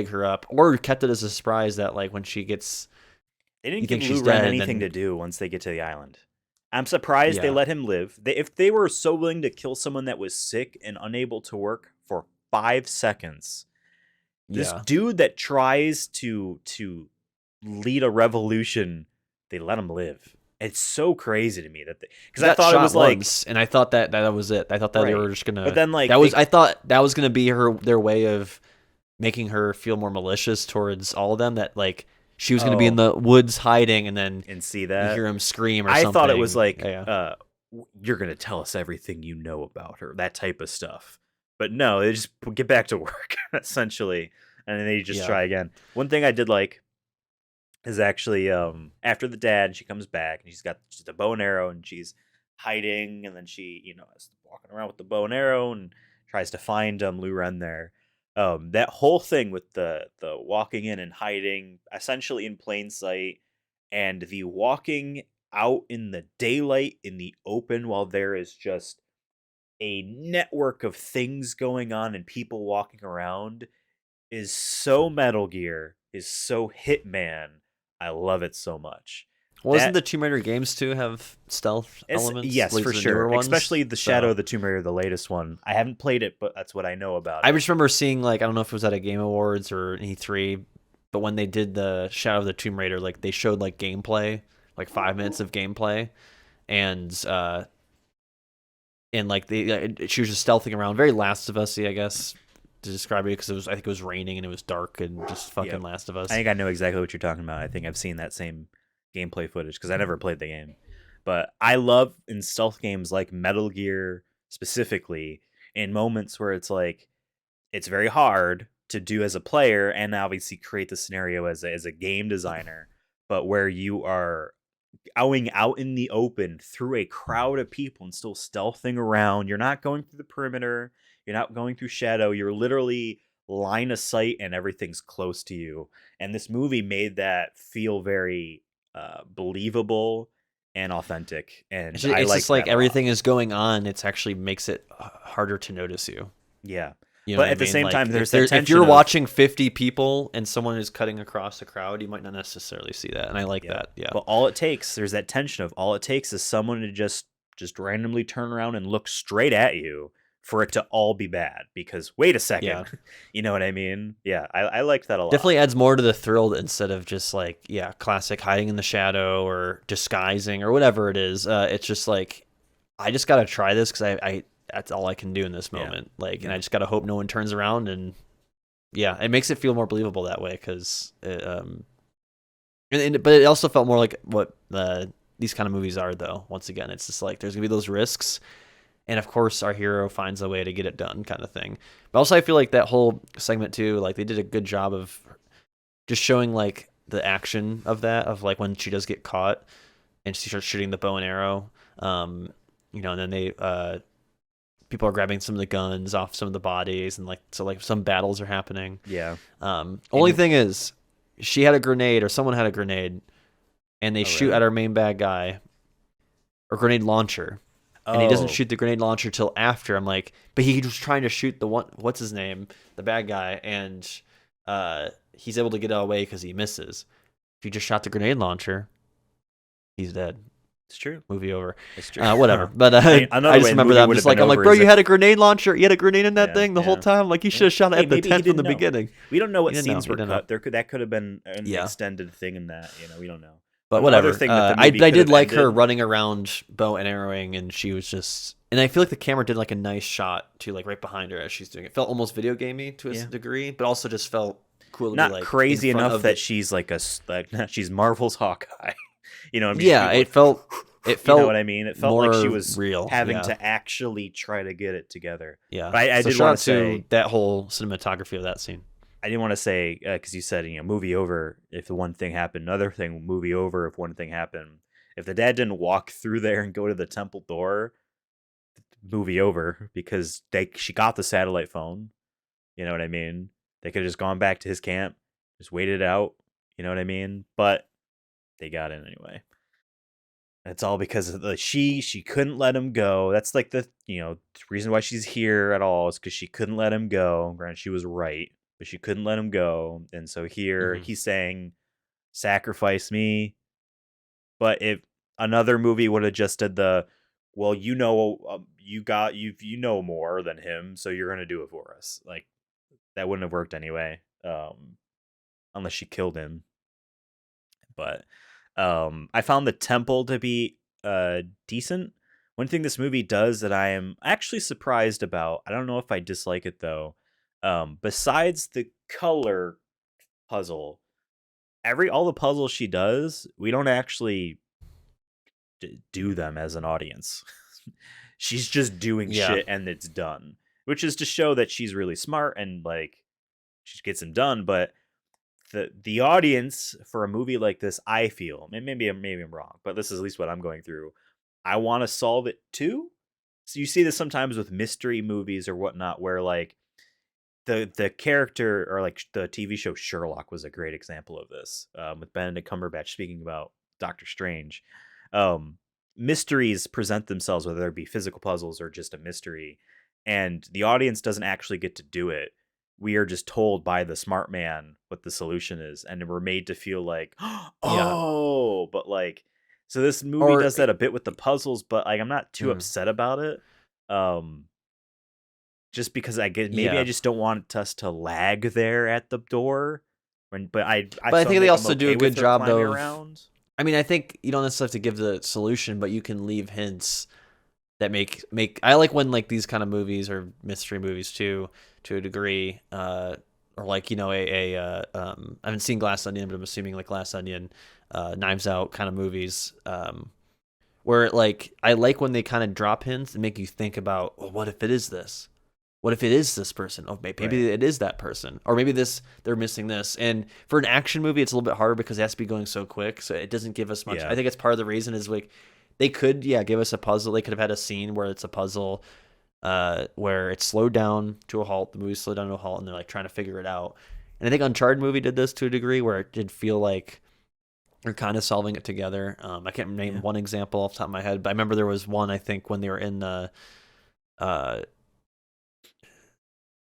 her up, or kept it as a surprise that like when she gets, They you didn't give think she's Lou Ren dead, and anything then to do once they get to the island. I'm surprised they yeah, let him live. If they were so willing to kill someone that was sick and unable to work for 5 seconds, this yeah. dude that tries to lead a revolution, they let him live. It's so crazy to me that because He I got thought it shot was like once, and I thought that was it. I thought that they right, were just but gonna. then like That was they I thought that was gonna be their way of making her feel more malicious towards all of them. That like she was gonna be in oh the woods hiding, and then and see you that hear him scream or I thought it was something. like Yeah, you're gonna tell us everything you know about her, that type of stuff. But no, they just get back to work essentially, and then they just yeah. try again. One thing I did like is actually after the dad, she comes back and she's got just a bow and arrow and she's hiding, and then she is walking around with the bow and arrow and tries to find Lou Ren there. That whole thing with the walking in and hiding essentially in plain sight, and the walking out in the daylight in the open while there is just a network of things going on and people walking around is so Metal Gear, is so Hitman. I love it so much. Wasn't That the Tomb Raider games too have stealth is elements? At yes, for least the newer sure. ones. Especially the Shadow So of the Tomb Raider, the latest one. I haven't played it, but that's what I know about I it. just remember seeing like I don't know if it was at a Game Awards or an E3, but when they did the Shadow of the Tomb Raider, like they showed like gameplay, like 5 minutes of gameplay, and like she was just stealthing around, very Last of Us-y, I guess, to describe it, because I think it was raining and it was dark and just fucking Yep. Last of I Us. think I know exactly what you're talking about. I think I've seen that same gameplay footage because I never played the game. But I love in stealth games like Metal Gear specifically, in moments where it's like it's very hard to do as a player and obviously create the scenario as a game designer, but where you are going out in the open through a crowd of people and still stealthing around. You're not going through the perimeter. You're not going through shadow. You're literally line of sight and everything's close to you. And this movie made that feel very believable and authentic. And I It's just liked like that a lot. everything is going on. It's actually makes it harder to notice you. Yeah. You know But what I at the mean? same Like time, there's that if tension you're of, watching 50 people and someone is cutting across the crowd, you might not necessarily see that, and I like yep. that. Yeah, But all it takes, there's that tension of all it takes is someone to just randomly turn around and look straight at you for it to all be bad. Because wait a yeah. second, you know what I mean? Yeah, I liked that a lot. Definitely adds more to the thrill instead of just like classic hiding in the shadow or disguising or whatever it is. It's just like I just gotta try this because I that's all I can do in this Yeah, moment. Like, and I yeah, just gotta hope no one turns around, and yeah, it makes it feel more believable that way because but it also felt more like what these kind of movies are, though. Once again, it's just like there's gonna be those risks, and of course our hero finds a way to get it done, kind of thing. But also, I feel like that whole segment too, like they did a good job of just showing like the action of that, of like when she does get caught and she starts shooting the bow and arrow. And then they people are grabbing some of the guns off some of the bodies, and like so like some battles are happening. yeah. Only And thing is, she had a grenade or someone had a grenade, and they oh shoot really? at our main bad guy, or grenade launcher, and he doesn't Oh, shoot the grenade launcher till after. I'm like, but he was trying to shoot the one, what's his name, the bad guy, and he's able to get away because he misses. If he just shot the grenade launcher, he's dead. it's true. Movie over. It's true. Whatever. But Another I just way the remember movie that. I'm would just have like, been I'm like, over bro, is you if had a grenade launcher. You had a grenade in that yeah, thing the whole yeah. time. Like, you should Yeah. have shot it Hey, at the maybe he tent from the didn't know. beginning. We don't know what He didn't know. scenes He were didn't know. cut. That could have been an Yeah. extended thing in that. We don't know. But Another whatever. thing that the I movie could did have like her ended. running around bow and arrowing, and she was just. And I feel like the camera did like a nice shot too, like right behind her as she's doing it. Felt almost video gamey to a Yeah. degree, but also just felt cool to be Not like crazy in front enough of that she's like she's Marvel's Hawkeye. You know, Yeah, it felt It You know felt what I mean? It felt like she more was real. having Yeah. to actually try to get it together. Yeah. But I So did shout want out to to say, that whole cinematography of that scene. I didn't want to say because you said movie over if the one thing happened, another thing movie over if one thing happened. If the dad didn't walk through there and go to the temple door, movie over because she got the satellite phone. You know what I mean? They could have just gone back to his camp, just waited it out. You know what I mean? But they got in anyway. It's all because of she couldn't let him go. That's like the reason why she's here at all is because she couldn't let him go. Granted, she was right, but she couldn't let him go, and so here Mm-hmm. he's saying, "Sacrifice me." But if another movie would have just did well, you know more than him, so you're gonna do it for us. Like that wouldn't have worked anyway, unless she killed him. But I found the temple to be decent. One thing this movie does that I am actually surprised about, I don't know if I dislike it though. Besides the color puzzle, all the puzzles she does, we don't actually do them as an audience. She's just doing Yeah. shit and it's done, which is to show that she's really smart and like she gets them done. But the audience for a movie like this, I feel, and maybe I'm wrong, but this is at least what I'm going through. I want to solve it too. So you see this sometimes with mystery movies or whatnot, where like the character or like the TV show Sherlock was a great example of this, with Benedict Cumberbatch speaking about Doctor Strange. Um, Mysteries present themselves, whether it be physical puzzles or just a mystery, and the audience doesn't actually get to do it. We are just told by the smart man what the solution is, and we're made to feel like, Yeah. oh, but like, so this movie Or does that a bit with the puzzles, but like, I'm not too mm, upset about it. Um, just because I get maybe I yeah. just don't want us to lag there at the door. But I But I so think I'm they like I'm also do okay a good with her job climbing of. around. I mean, I think you don't necessarily have to give the solution, but you can leave hints that make. I like when like these kind of movies or mystery movies too, to a degree. Or like I haven't seen Glass Onion, but I'm assuming like Glass Onion, Knives Out kind of movies. Where like I like when they kind of drop hints and make you think about, well, what if it is this? What if it is this person? Oh, Right. maybe it is that person, or maybe they're missing this. And for an action movie, it's a little bit harder because it has to be going so quick, so it doesn't give us much. I Yeah. think it's part of the reason is like they could give us a puzzle. They could have had a scene where it's a puzzle, where it's slowed down to a halt. The movie's slowed down to a halt, and they're like trying to figure it out. And I think Uncharted movie did this to a degree where it did feel like they're kind of solving it together. I can't name Yeah. one example off the top of my head, but I remember there was one I think when they were uh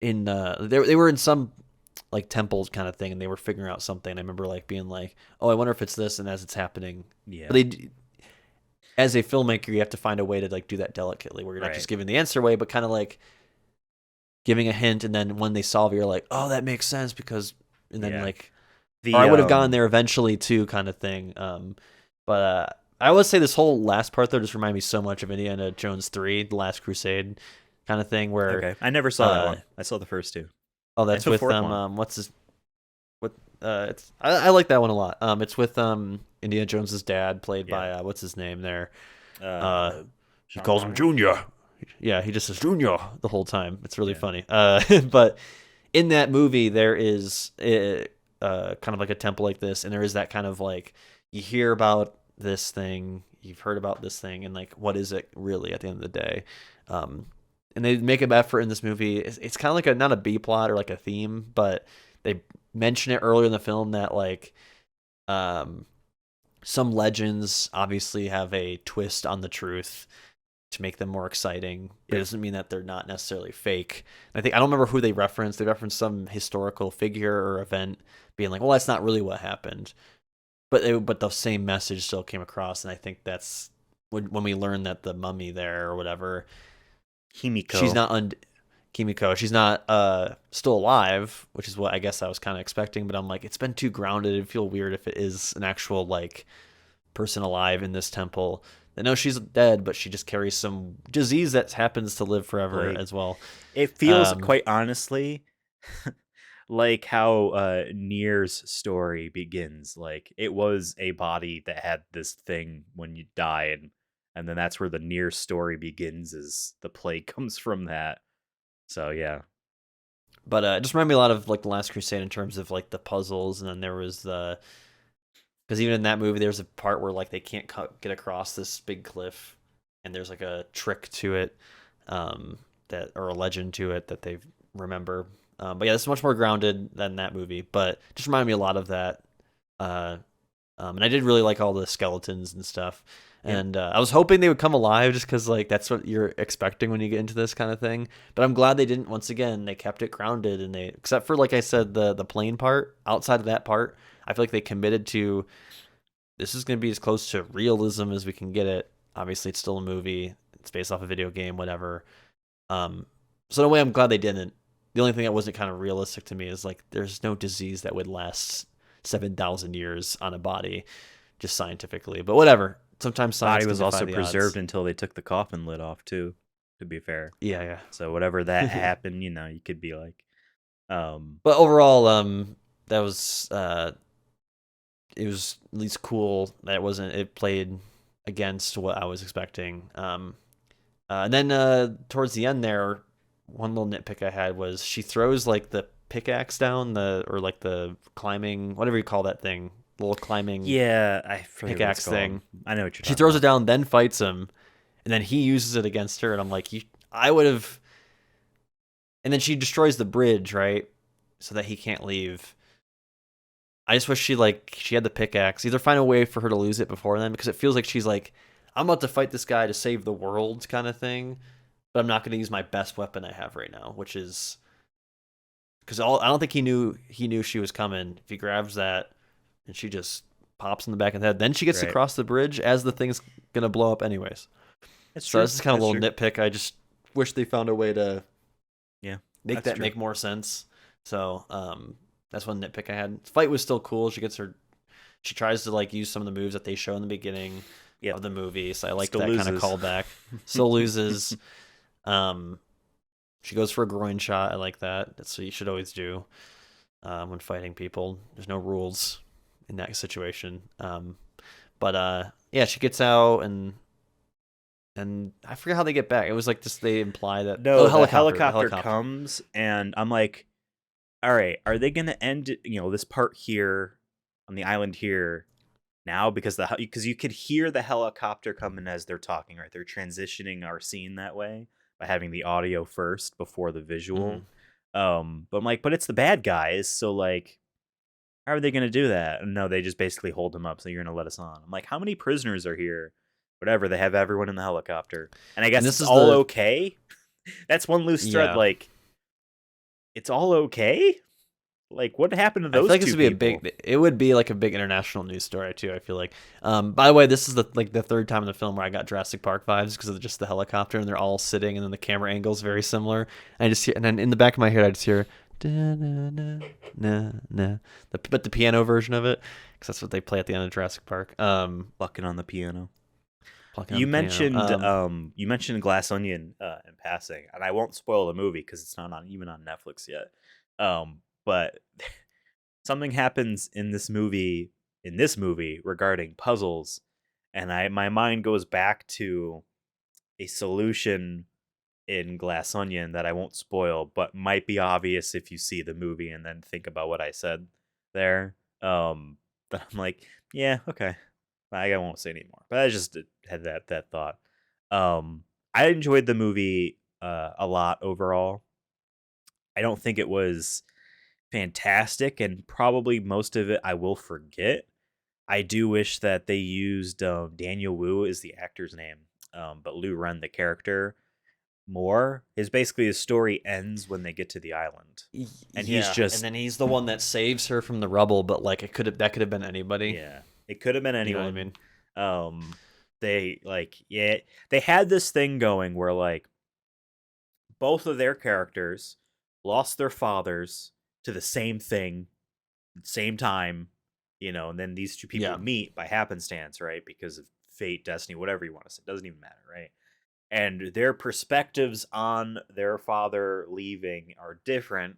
they were in some like temples kind of thing and they were figuring out something. I remember like being like, oh, I wonder if it's this, and as it's happening, but Yeah. they as a filmmaker you have to find a way to like do that delicately where you're not Right. just giving the answer away but kind of like giving a hint, and then when they solve it you're like, oh, that makes sense because, and then Yeah. like, or I The would have gone there eventually too kind of thing. But I would say this whole last part though just reminded me so much of Indiana Jones 3, The Last Crusade kind of thing where Okay. I never saw that one. I saw the first two. oh, And that's the with fourth one. what's his what it's I like that one a lot. It's with Indiana Jones's dad, played Yeah. by what's his name there. Uh, Uh he Sean calls him Connery? Junior. Yeah, he just says Junior the whole time. It's really Yeah. funny. But in that movie there is kind of like a temple like this, and there is that kind of like you hear about this thing, you've heard about this thing, and like what is it really at the end of the day? Um, and they make an effort in this movie. It's kind of like not a B plot or like a theme, but they mention it earlier in the film that like um, some legends obviously have a twist on the truth to make them more exciting, but it Yep. doesn't mean that they're not necessarily fake. I think I don't remember who they referenced. They referenced some historical figure or event, being like, "Well, that's not really what happened," but the same message still came across. And I think that's when we learn that the mummy there or whatever, she's Himiko. not Kimiko, she's not still alive, which is what I guess I was kind of expecting. But I'm like, it's been too grounded. It'd feel weird if it is an actual like person alive in this temple. I know she's dead, but she just carries some disease that happens to live forever Like as well. it feels Um, quite honestly like how Nier's story begins. Like it was a body that had this thing when you die, and then that's where the Nier story begins. Is the plague comes from that. So yeah, But it just reminded me a lot of like the Last Crusade in terms of like the puzzles, and then there was the because even in that movie there's a part where like they can't get across this big cliff, and there's like a trick to it, that or a legend to it that they remember. But yeah, this is much more grounded than that movie, but just reminded me a lot of that. Uh, and I did really like all the skeletons and stuff. yeah, And I was hoping they would come alive just because like that's what you're expecting when you get into this kind of thing. But I'm glad they didn't. Once again, they kept it grounded, and they except for like I said the plane part. Outside of that part, I feel like they committed to this is going to be as close to realism as we can get it. Obviously, it's still a movie. It's based off a video game, whatever. Um, so in a way, I'm glad they didn't. The only thing that wasn't kind of realistic to me is like there's no disease that would last 7,000 years on a body, just scientifically. But whatever. Sometimes science body can was defy also the preserved odds. until they took the coffin lid off too. To be fair, Yeah, so whatever that yeah. happened, you could be like, um, But overall, that was it was at least cool that it wasn't it played against what I was expecting. And then towards the end there, one little nitpick I had was she throws like the pickaxe down the or like the climbing whatever you call that thing, little climbing yeah, I forget what it's pickaxe called. thing. I know what you're She talking throws it about. down, then fights him, and then he uses it against her. And I'm like, I would have. And then she destroys the bridge, right, so that he can't leave. I just wish she had the pickaxe. Either find a way for her to lose it before then, because it feels like she's like, I'm about to fight this guy to save the world kind of thing, but I'm not going to use my best weapon I have right now, which is because I don't think he knew she was coming. If he grabs that and she just pops in the back of the head, then she gets to Right, cross the bridge as the thing's gonna blow up anyways. that's So true. this is kind of a That's little true. nitpick. I just wish they found a way to Yeah, make that's that true. make more sense. So that's one nitpick I had. Fight was still cool. She tries to like use some of the moves that they show in the beginning Yep, of the movie. So I like still that kind of loses. callback. Still loses. Um, she goes for a groin shot. I like that. That's what you should always do when fighting people. There's no rules in that situation. But yeah, she gets out and I forget how they get back. It was like just they imply that No, the the helicopter helicopter. comes, and I'm like, all right, are they gonna end this part here on the island here now because because you could hear the helicopter coming as they're talking, right? They're transitioning our scene that way by having the audio first before the Hmm. visual. But I'm like, but it's the bad guys, so like, how are they gonna do that? And no, they just basically hold him up. So you're gonna let us on. I'm like, how many prisoners are here? Whatever. They have everyone in the helicopter, and I And guess this it's is all the okay. That's one loose thread. yeah. Like, it's all okay. Like, what happened to I feel those like this two would be people? it would be like a big international news story too. I feel like. By the way, this is the third time in the film where I got Jurassic Park vibes because of just the helicopter and they're all sitting and then the camera angle is very similar. And I just hear and then in the back of my head I just hear na but the piano version of it because that's what they play at the end of Jurassic Park. Fucking on the piano. Plucking on You the piano. mentioned Glass Onion in passing, and I won't spoil the movie because it's not on even on Netflix yet. But something happens in this movie regarding puzzles, and my mind goes back to a solution in Glass Onion that I won't spoil, but might be obvious if you see the movie and then think about what I said there. But I'm like, yeah, okay. I won't say anymore. But I just had that thought. I enjoyed the movie a lot overall. I don't think it was fantastic, and probably most of it I will forget. I do wish that they used Daniel Wu is the actor's name, but Lou Ren the character more. Is basically his story ends when they get to the island, and he's Yeah, and just then he's the one that saves her from the rubble, but like that could have been anybody. yeah. It could have been You know what I anyone. mean? They like yeah they had this thing going where like both of their characters lost their fathers to the same thing, same time, and then these two people Yeah. meet by happenstance, right? Because of fate, destiny, whatever you want to say. It doesn't even matter, right? And their perspectives on their father leaving are different.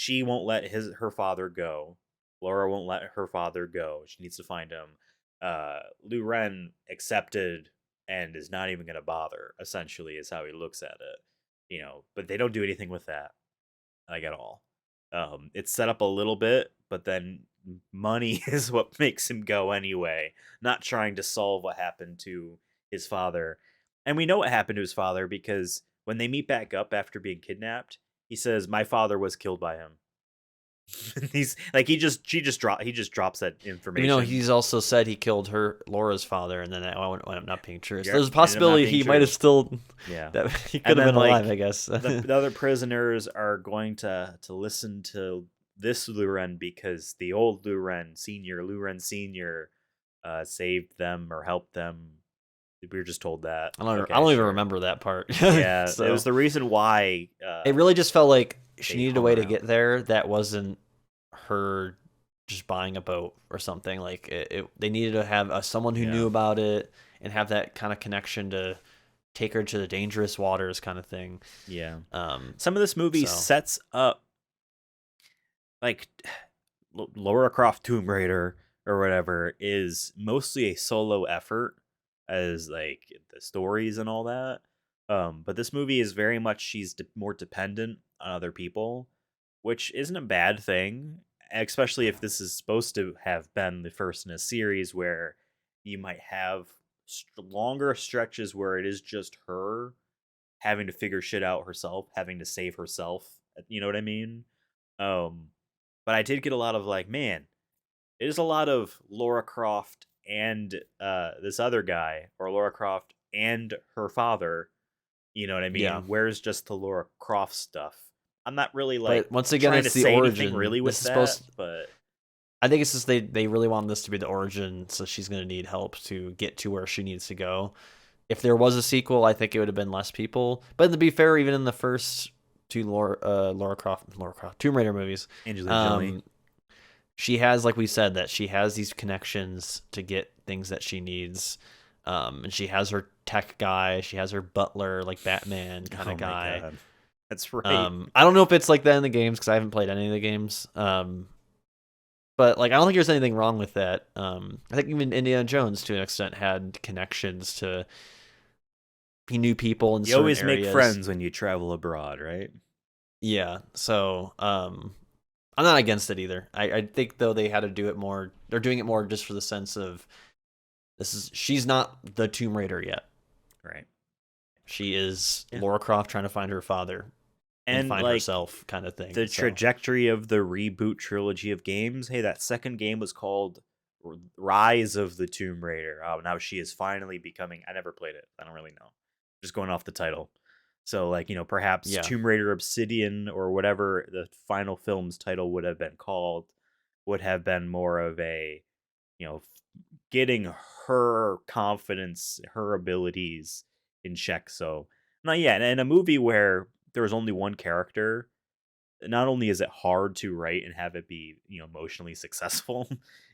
she won't let her father go. Laura won't let her father go. She needs to find him. Lu Ren accepted and is not even going to bother, essentially, is how he looks at it. But they don't do anything with that, like, at all. It's set up a little bit, but then money is what makes him go anyway, not trying to solve what happened to his father. And we know what happened to his father because when they meet back up after being kidnapped, he says, "My father was killed by him." He's like he just drops that Even though information. he's also said he killed Laura's father, and then that wound up not being true. So Yep, there's a ended up not possibility being he might have true. still Yeah. that he could And have then been alive, like I guess. the other prisoners are going to listen to this Luren because the old Luren Senior, saved them or helped them. We were just told that. I Okay, don't even sure. remember that part. Yeah, it was So the reason why it really just felt like she they needed a hung way to around. get there that wasn't her just buying a boat or something. Like they needed to have someone who knew Yeah. about it and have that kind of connection to take her to the dangerous waters, kind of thing. Yeah. Um, Some of this movie so sets up like Lara Croft Tomb Raider or whatever is mostly a solo effort as like the stories and all that. But this movie is very much she's more dependent on other people, which isn't a bad thing, especially if this is supposed to have been the first in a series where you might have longer stretches where it is just her having to figure shit out herself, having to save herself. You know what I mean? Um, but I did get a lot of like, man, it is a lot of Laura Croft and this other guy, or Laura Croft and her father. You know what I yeah. mean? Where's just the Laura Croft stuff? I'm not really like But once again, trying to it's the say anything origin. really This with is that, supposed. but I think it's just they really want this to be the origin, so she's going to need help to get to where she needs to go. If there was a sequel, I think it would have been less people. But to be fair, even in the first two Laura Croft Tomb Raider movies, Angelina Jolie. um, she has, like we said, that she has these connections to get things that she needs. And she has her tech guy, she has her butler, like Batman kind Oh of my guy. god, that's right. I don't know if it's like that in the games because I haven't played any of the games. But like I don't think there's anything wrong with that. I think even Indiana Jones to an extent had connections to he knew people in You certain always make areas. friends when you travel abroad, right? Yeah. So I'm not against it either. I think though they had to do it more they're doing it more just for the sense of she's not the Tomb Raider yet. Right. She is Yeah. Laura Croft trying to find her father and And find like herself kind of thing. the So trajectory of the reboot trilogy of games. Hey, that second game was called Rise of the Tomb Raider. Oh, now she is finally becoming. I never played it. I don't really know. Just going off the title. So, like, perhaps yeah. Tomb Raider Obsidian or whatever the final film's title would have been called would have been more of a, getting her confidence, her abilities in check. So, not yet. And a movie where there was only one character, not only is it hard to write and have it be emotionally successful,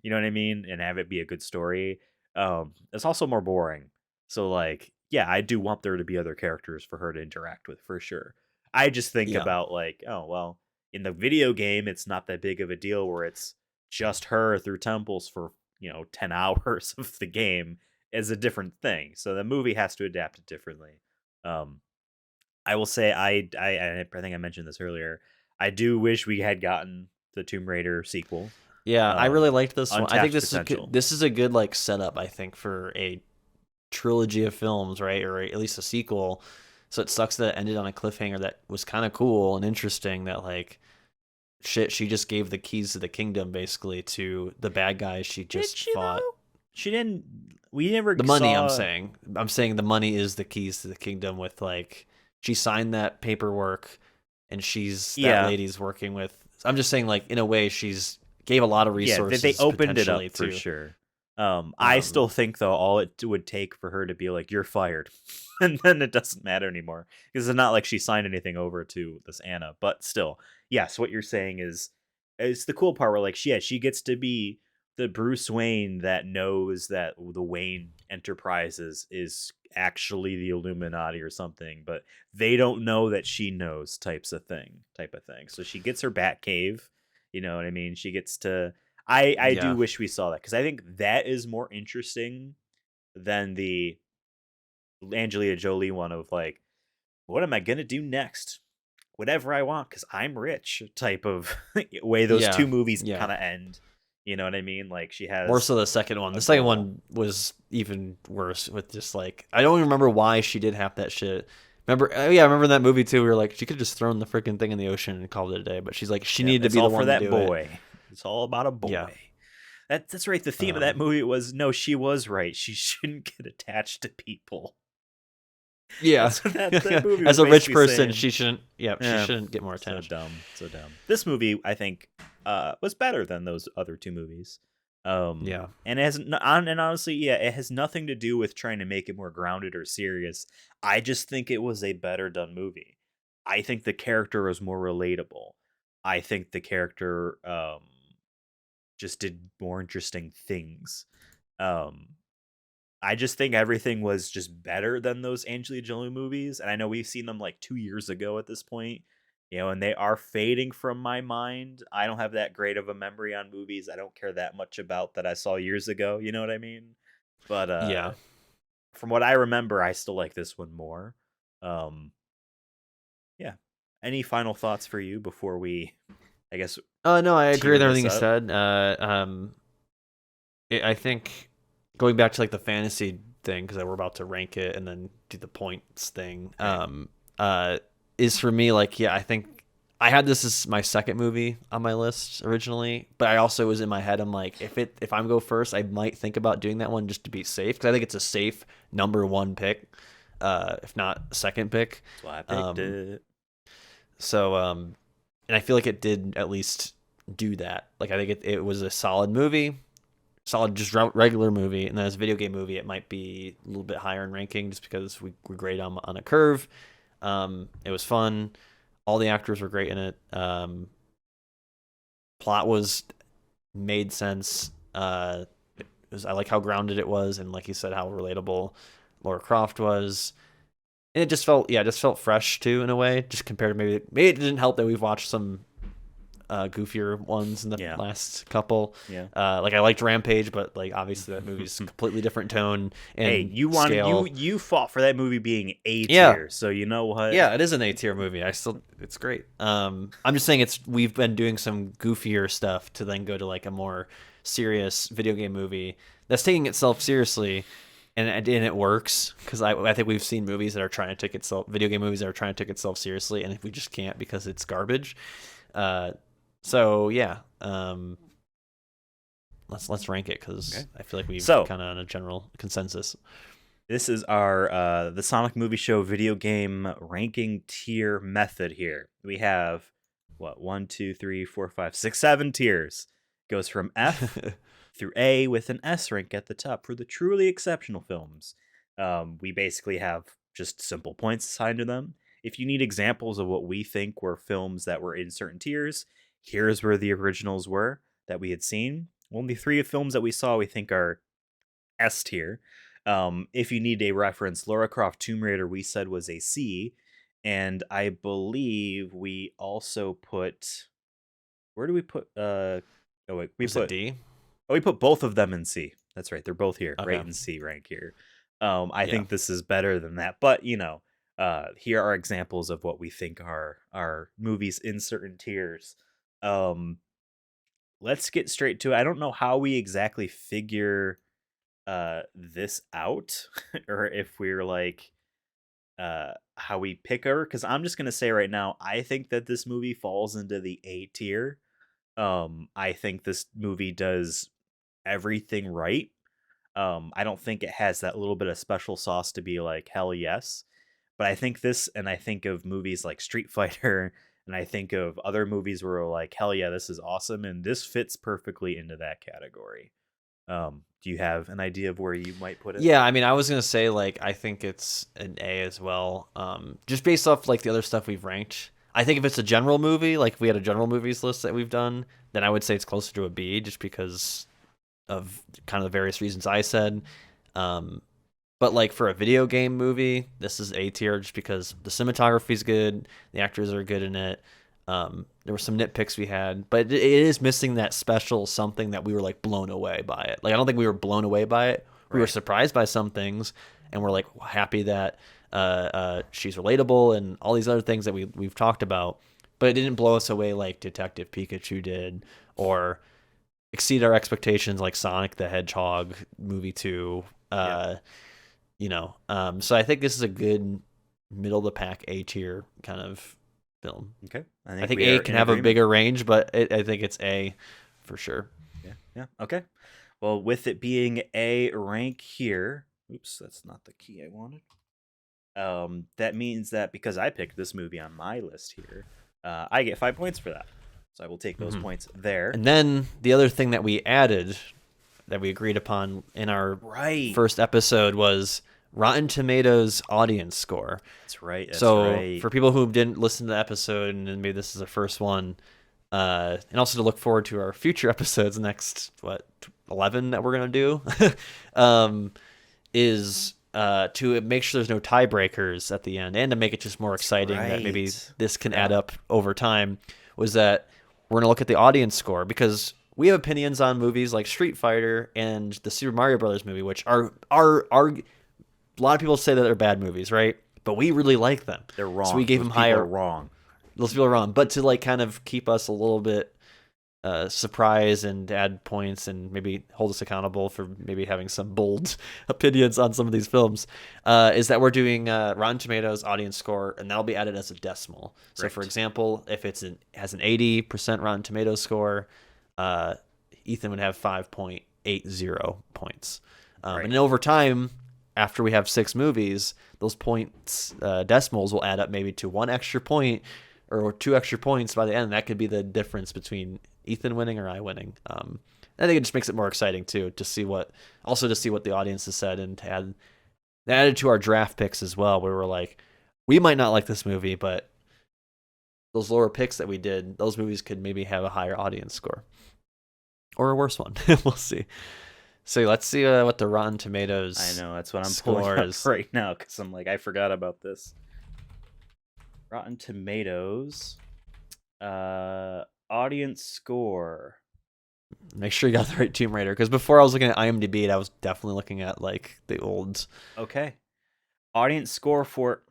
you know what I mean, and have it be a good story, it's also more boring. So like, yeah, I do want there to be other characters for her to interact with for sure. I just think Yeah. about like, oh well, in the video game it's not that big of a deal where it's just her through temples for 10 hours of the game is a different thing, so the movie has to adapt it differently. um I will say I think I mentioned this earlier. I do wish we had gotten the Tomb Raider sequel. Yeah, I really liked this one. I think Untapped potential. this is a good like setup I think for a trilogy of films, right? Or at least a sequel. So it sucks that it ended on a cliffhanger that was kind of cool and interesting that like shit she just gave the keys to the kingdom basically to the bad guys she Did just she fought. though? She didn't. We never The money saw. I'm saying the money is the keys to the kingdom with like she signed that paperwork and she's that Yeah, lady's working with I'm just saying like in a way she's gave a lot of yeah. They resources opened it up potentially for to sure. I um still think though all it would take for her to be like, "You're fired," and then it doesn't matter anymore because it's not like she signed anything over to this Anna. But still, yes, what you're saying is, it's the cool part where like, she gets to be the Bruce Wayne that knows that the Wayne Enterprises is actually the Illuminati or something, but they don't know that she knows type of thing. So she gets her Bat Cave, you know what I mean? She gets to I do Yeah. wish we saw that, cuz I think that is more interesting than the Angelina Jolie one of like, what am I going to do next? Whatever I want cuz I'm rich type of way those Yeah. two movies Yeah. kind of end. You know what I mean? Like she More has so the second one. a The second goal. one was even worse with just like I don't even remember why she did half that shit. Remember? Yeah, I remember in that movie too. We were like, she could have just thrown the freaking thing in the ocean and called it a day. But she's like, she Yep, needed to it's be all the for one to that do it. boy. It's all about a Yeah. boy. That's right. The theme of that Um. movie was no, she was right. She shouldn't get attached to people. Yeah. That's what that movie As was a rich basically person, saying. she shouldn't. Yeah, she Yeah, shouldn't get more so attention. dumb, so dumb. This movie, I think, was better than those other two movies. Yeah. And it has and honestly, yeah, it has nothing to do with trying to make it more grounded or serious. I just think it was a better done movie. I think the character was more relatable. I think the character just did more interesting things. Um, I just think everything was just better than those Angelina Jolie movies, and I know we've seen them like 2 years ago at this point, you know, and they are fading from my mind. I don't have that great of a memory on movies. I don't care that much about that I saw years ago. You know what I mean? But Yeah. from what I remember, I still like this one more. Um, yeah. Any final thoughts for you before we, I guess, No, I agree tear with this everything you up? said. I think going back to like the fantasy thing because we're about to rank it and then do the points thing. Okay. Uh, is for me like yeah, I think I had this as my second movie on my list originally, but I also was in my head. I'm like, if I'm go first, I might think about doing that one just to be safe because I think it's a safe number one pick, if not second pick. That's why I picked Um, it. and I feel like it did at least do that. Like I think it was a solid movie, solid just regular movie, and then as a video game movie, it might be a little bit higher in ranking just because we grade on a curve. It was fun. All the actors were great in it. Plot was made sense. I like how grounded it was, and like you said, how relatable Laura Croft was. And it just felt, yeah, it just felt fresh too in a way. Just compared to maybe it didn't help that we've watched some goofier ones in the Yeah. last couple. Yeah. Like I liked Rampage, but like obviously that movie's completely different tone Hey, and you wanted scale. you fought for that movie being A Yeah, tier, so you know what? yeah, it is an A tier movie. It's great. I'm just saying we've been doing some goofier stuff to then go to like a more serious video game movie that's taking itself seriously, and it works because I think we've seen movies that are trying to take itself video game movies that are trying to take itself seriously, and if we just can't because it's garbage. Uh, so yeah, let's rank it because Okay. I feel like we've So kind of on a general consensus. this is our the Sonic Movie Show video game ranking tier method here. We have what 1, 2, 3, 4, 5, 6, 7 tiers. Goes from F through A with an S rank at the top for the truly exceptional films. We basically have just simple points assigned to them. If you need examples of what we think were films that were in certain tiers, here's where the originals were that we had seen. Only 3 films that we saw we think are S tier. If you need a reference, Lara Croft Tomb Raider we said was a C, and I believe we also put where do we put oh wait Was it D? we put both of them in C. That's right, they're both here, right Okay. in C rank here. I Yeah. think this is better than that, but you know, here are examples of what we think are movies in certain tiers. Um, let's get straight to it. I don't know how we exactly figure this out or if we're like how we pick her because I'm just gonna say right now I think that this movie falls into the A tier. I think this movie does everything right. I don't think it has that little bit of special sauce to be like hell yes, but I think this, and I think of movies like Street Fighter and I think of other movies where we're like hell yeah this is awesome, and this fits perfectly into that category. Do you have an idea of where you might put it? Yeah, I mean, I was gonna say like I think it's an A as well. Just based off like the other stuff we've ranked. I think if it's a general movie, like if we had a general movies list that we've done, then I would say it's closer to a B, just because of kind of the various reasons I said. Um, but like for a video game movie, this is A tier just because the cinematography is good, the actors are good in it. There were some nitpicks we had, but it is missing that special something that we were like blown away by it. Like I don't think we were blown away by it. We were Right. surprised by some things, and we're like happy that she's relatable and all these other things that we've talked about. But it didn't blow us away like Detective Pikachu did, or exceed our expectations like Sonic the Hedgehog movie 2. Yep. So I think this is a good middle of the pack A tier kind of film. Okay. I I think think we A are can in have a agreement. bigger range, but I think it's A for sure. Yeah. Yeah. Okay. Well, with it being a rank here, oops, that's not the key I wanted. That means that because I picked this movie on my list here, I get 5 points for that. So I will take those points there. And then the other thing that we added that we agreed upon in our Right. first episode was Rotten Tomatoes audience score. That's right. That's So right. for people who didn't listen to the episode and maybe this is the first one, and also to look forward to our future episodes, next 11 that we're gonna do, is to make sure there's no tiebreakers at the end, and to make it just more exciting that maybe right. this can add up over time. Was that we're gonna look at the audience score because we have opinions on movies like Street Fighter and the Super Mario Brothers movie, which are a lot of people say that they're bad movies, right? But we really like them. They're wrong. So we gave Those them people higher. are wrong. Those people are wrong. But to like kind of keep us a little bit surprised and add points and maybe hold us accountable for maybe having some bold opinions on some of these films, is that we're doing Rotten Tomatoes audience score, and that'll be added as a decimal. So, Right. for example, if has an 80% Rotten Tomatoes score, Ethan would have 5.80 points. Right. And then over time, after we have 6 movies, those points decimals will add up maybe to 1 extra point or 2 extra points by the end. That could be the difference between Ethan winning or I winning. I think it just makes it more exciting too to see what the audience has said, and to add it to our draft picks as well, where we're like, we might not like this movie, but those lower picks that we did, those movies could maybe have a higher audience score or a worse one. We'll see. So let's see what the Rotten Tomatoes. I know, that's what I'm pulling up scores. right now because I'm like, I forgot about this. Rotten Tomatoes, audience score. Make sure you got the right Tomb Raider, because before I was looking at IMDb, and I was definitely looking at like the old. Okay, audience score for,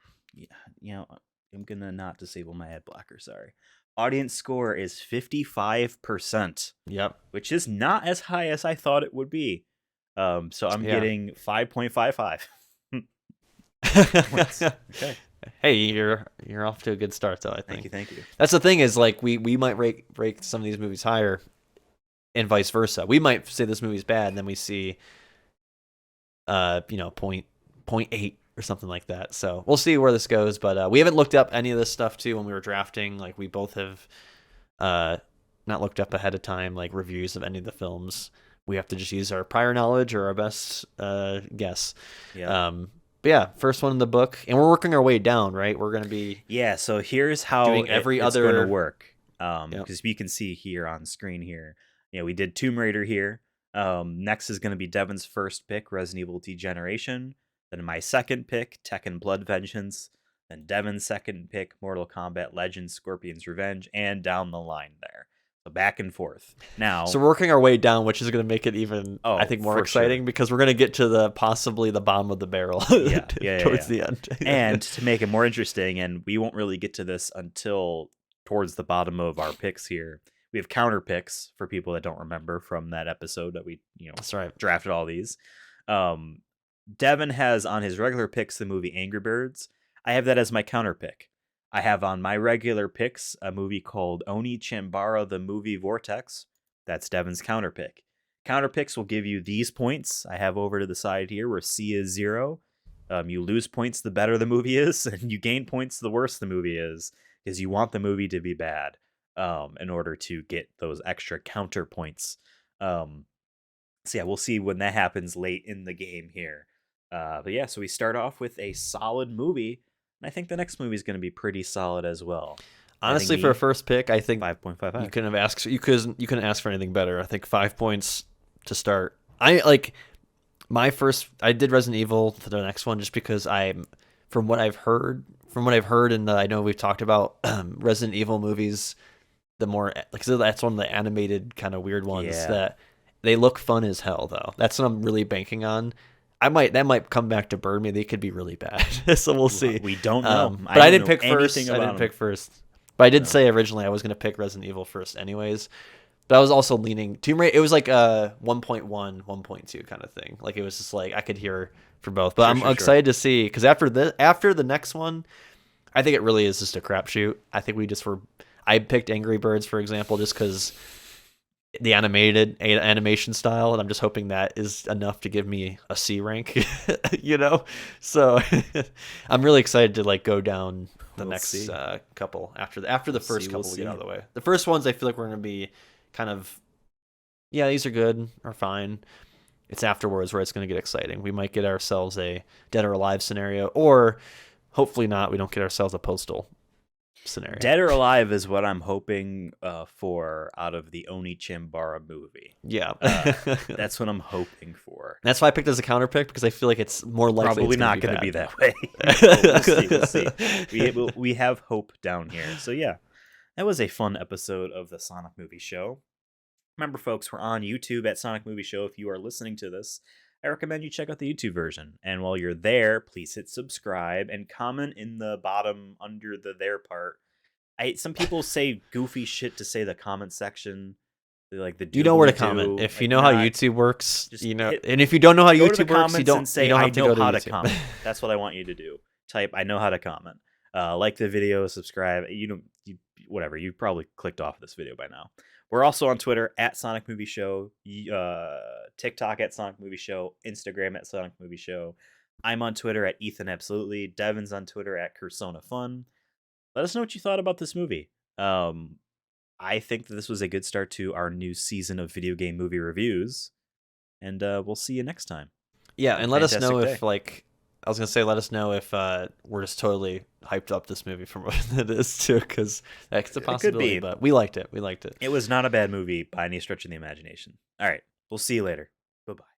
I'm gonna not disable my ad blocker. Sorry. Audience score is 55%. Yep. Which is not as high as I thought it would be. So I'm getting 5.55. Okay. Hey, you're off to a good start though, I think. Thank you. That's the thing, is like we might rate some of these movies higher, and vice versa. We might say this movie's bad, and then we see point 0.8 or something like that. So we'll see where this goes, but we haven't looked up any of this stuff too when we were drafting. Like we both have not looked up ahead of time like reviews of any of the films. We have to just use our prior knowledge or our best guess. Yeah. But yeah, first one in the book, and we're working our way down, right? We're gonna be So here's how doing it's going to work. Because you can see here on screen here, we did Tomb Raider here. Next is going to be Devin's first pick, Resident Evil Degeneration. Then my second pick, Tekken Blood Vengeance. Then Devin's second pick, Mortal Kombat Legends, Scorpion's Revenge, and down the line there. So back and forth. Now, so we're working our way down, which is going to make it even, I think, more exciting because we're going to get to possibly the bottom of the barrel towards the end. And to make it more interesting, and we won't really get to this until towards the bottom of our picks here, we have counter picks for people that don't remember from that episode that we, That's right, drafted all these. Devin has on his regular picks the movie Angry Birds. I have that as my counter pick. I have on my regular picks a movie called Oni Chambara, the Movie Vortex. That's Devin's counter pick. Counter picks will give you these points. I have over to the side here where C is 0. You lose points the better the movie is, and you gain points the worse the movie is, because you want the movie to be bad in order to get those extra counter points. So yeah, we'll see when that happens late in the game here. But yeah, so we start off with a solid movie, and I think the next movie is going to be pretty solid as well. Honestly, for a first pick, I think 5.55. You couldn't ask for anything better. I think 5 points to start. I did Resident Evil for the next one just because from what I've heard, and I know we've talked about Resident Evil movies, the more like so that's one of the animated kind of weird ones Yeah. that they look fun as hell though. That's what I'm really banking on. That might come back to burn me. They could be really bad, so we'll see. We don't know. But I don't didn't know pick first. anything I about didn't 'em. pick first. But I did No. say originally I was going to pick Resident Evil first, anyways. But I was also leaning Tomb Raider. It was like a 1.1, 1.2 kind of thing. Like it was just like I could hear for both. But I'm Sure. excited to see because after the next one, I think it really is just a crapshoot. I think we just were. I picked Angry Birds for example, just because the animation style, and I'm just hoping that is enough to give me a C rank. So I'm really excited to like go down the We'll next see. couple after the first see, couple we'll we get see. out of the way. The first ones I feel like we're gonna be kind of these are good or fine. It's afterwards where it's gonna get exciting. We might get ourselves a Dead or Alive scenario, or hopefully not. We don't get ourselves a Postal scenario. Dead or Alive is what I'm hoping for out of the Oni Chimbara movie. Yeah, That's what I'm hoping for. that's why I picked as a counter pick because I feel like it's more likely Probably it's not going to be bad. that way. We'll see. We have hope down here. So yeah, that was a fun episode of the Sonic Movie Show. Remember, folks, we're on YouTube at Sonic Movie Show. If you are listening to this, I recommend you check out the YouTube version. And while you're there, please hit subscribe and comment in the bottom under the there part. Some people say goofy shit to say the comment section. They're like the You know where to doobly-doo. comment. If you Like, know how not- YouTube works, just and hit- if you don't know how go to the YouTube works, comments you don't and say, you don't I have to know go to how to YouTube. comment. That's what I want you to do. Type, I know how to comment. Like the video, subscribe. Whatever. You probably clicked off this video by now. We're also on Twitter at Sonic Movie Show, TikTok at Sonic Movie Show, Instagram at Sonic Movie Show. I'm on Twitter at Ethan Absolutely. Devin's on Twitter at Cursona Fun. Let us know what you thought about this movie. I think that this was a good start to our new season of video game movie reviews, and we'll see you next time. Yeah, and let us know Fantastic if I was gonna say, let us know if we're just totally hyped up this movie from what it is too, because that's a possibility. be. But we liked it. We liked it. It was not a bad movie by any stretch of the imagination. All right, we'll see you later. Bye-bye.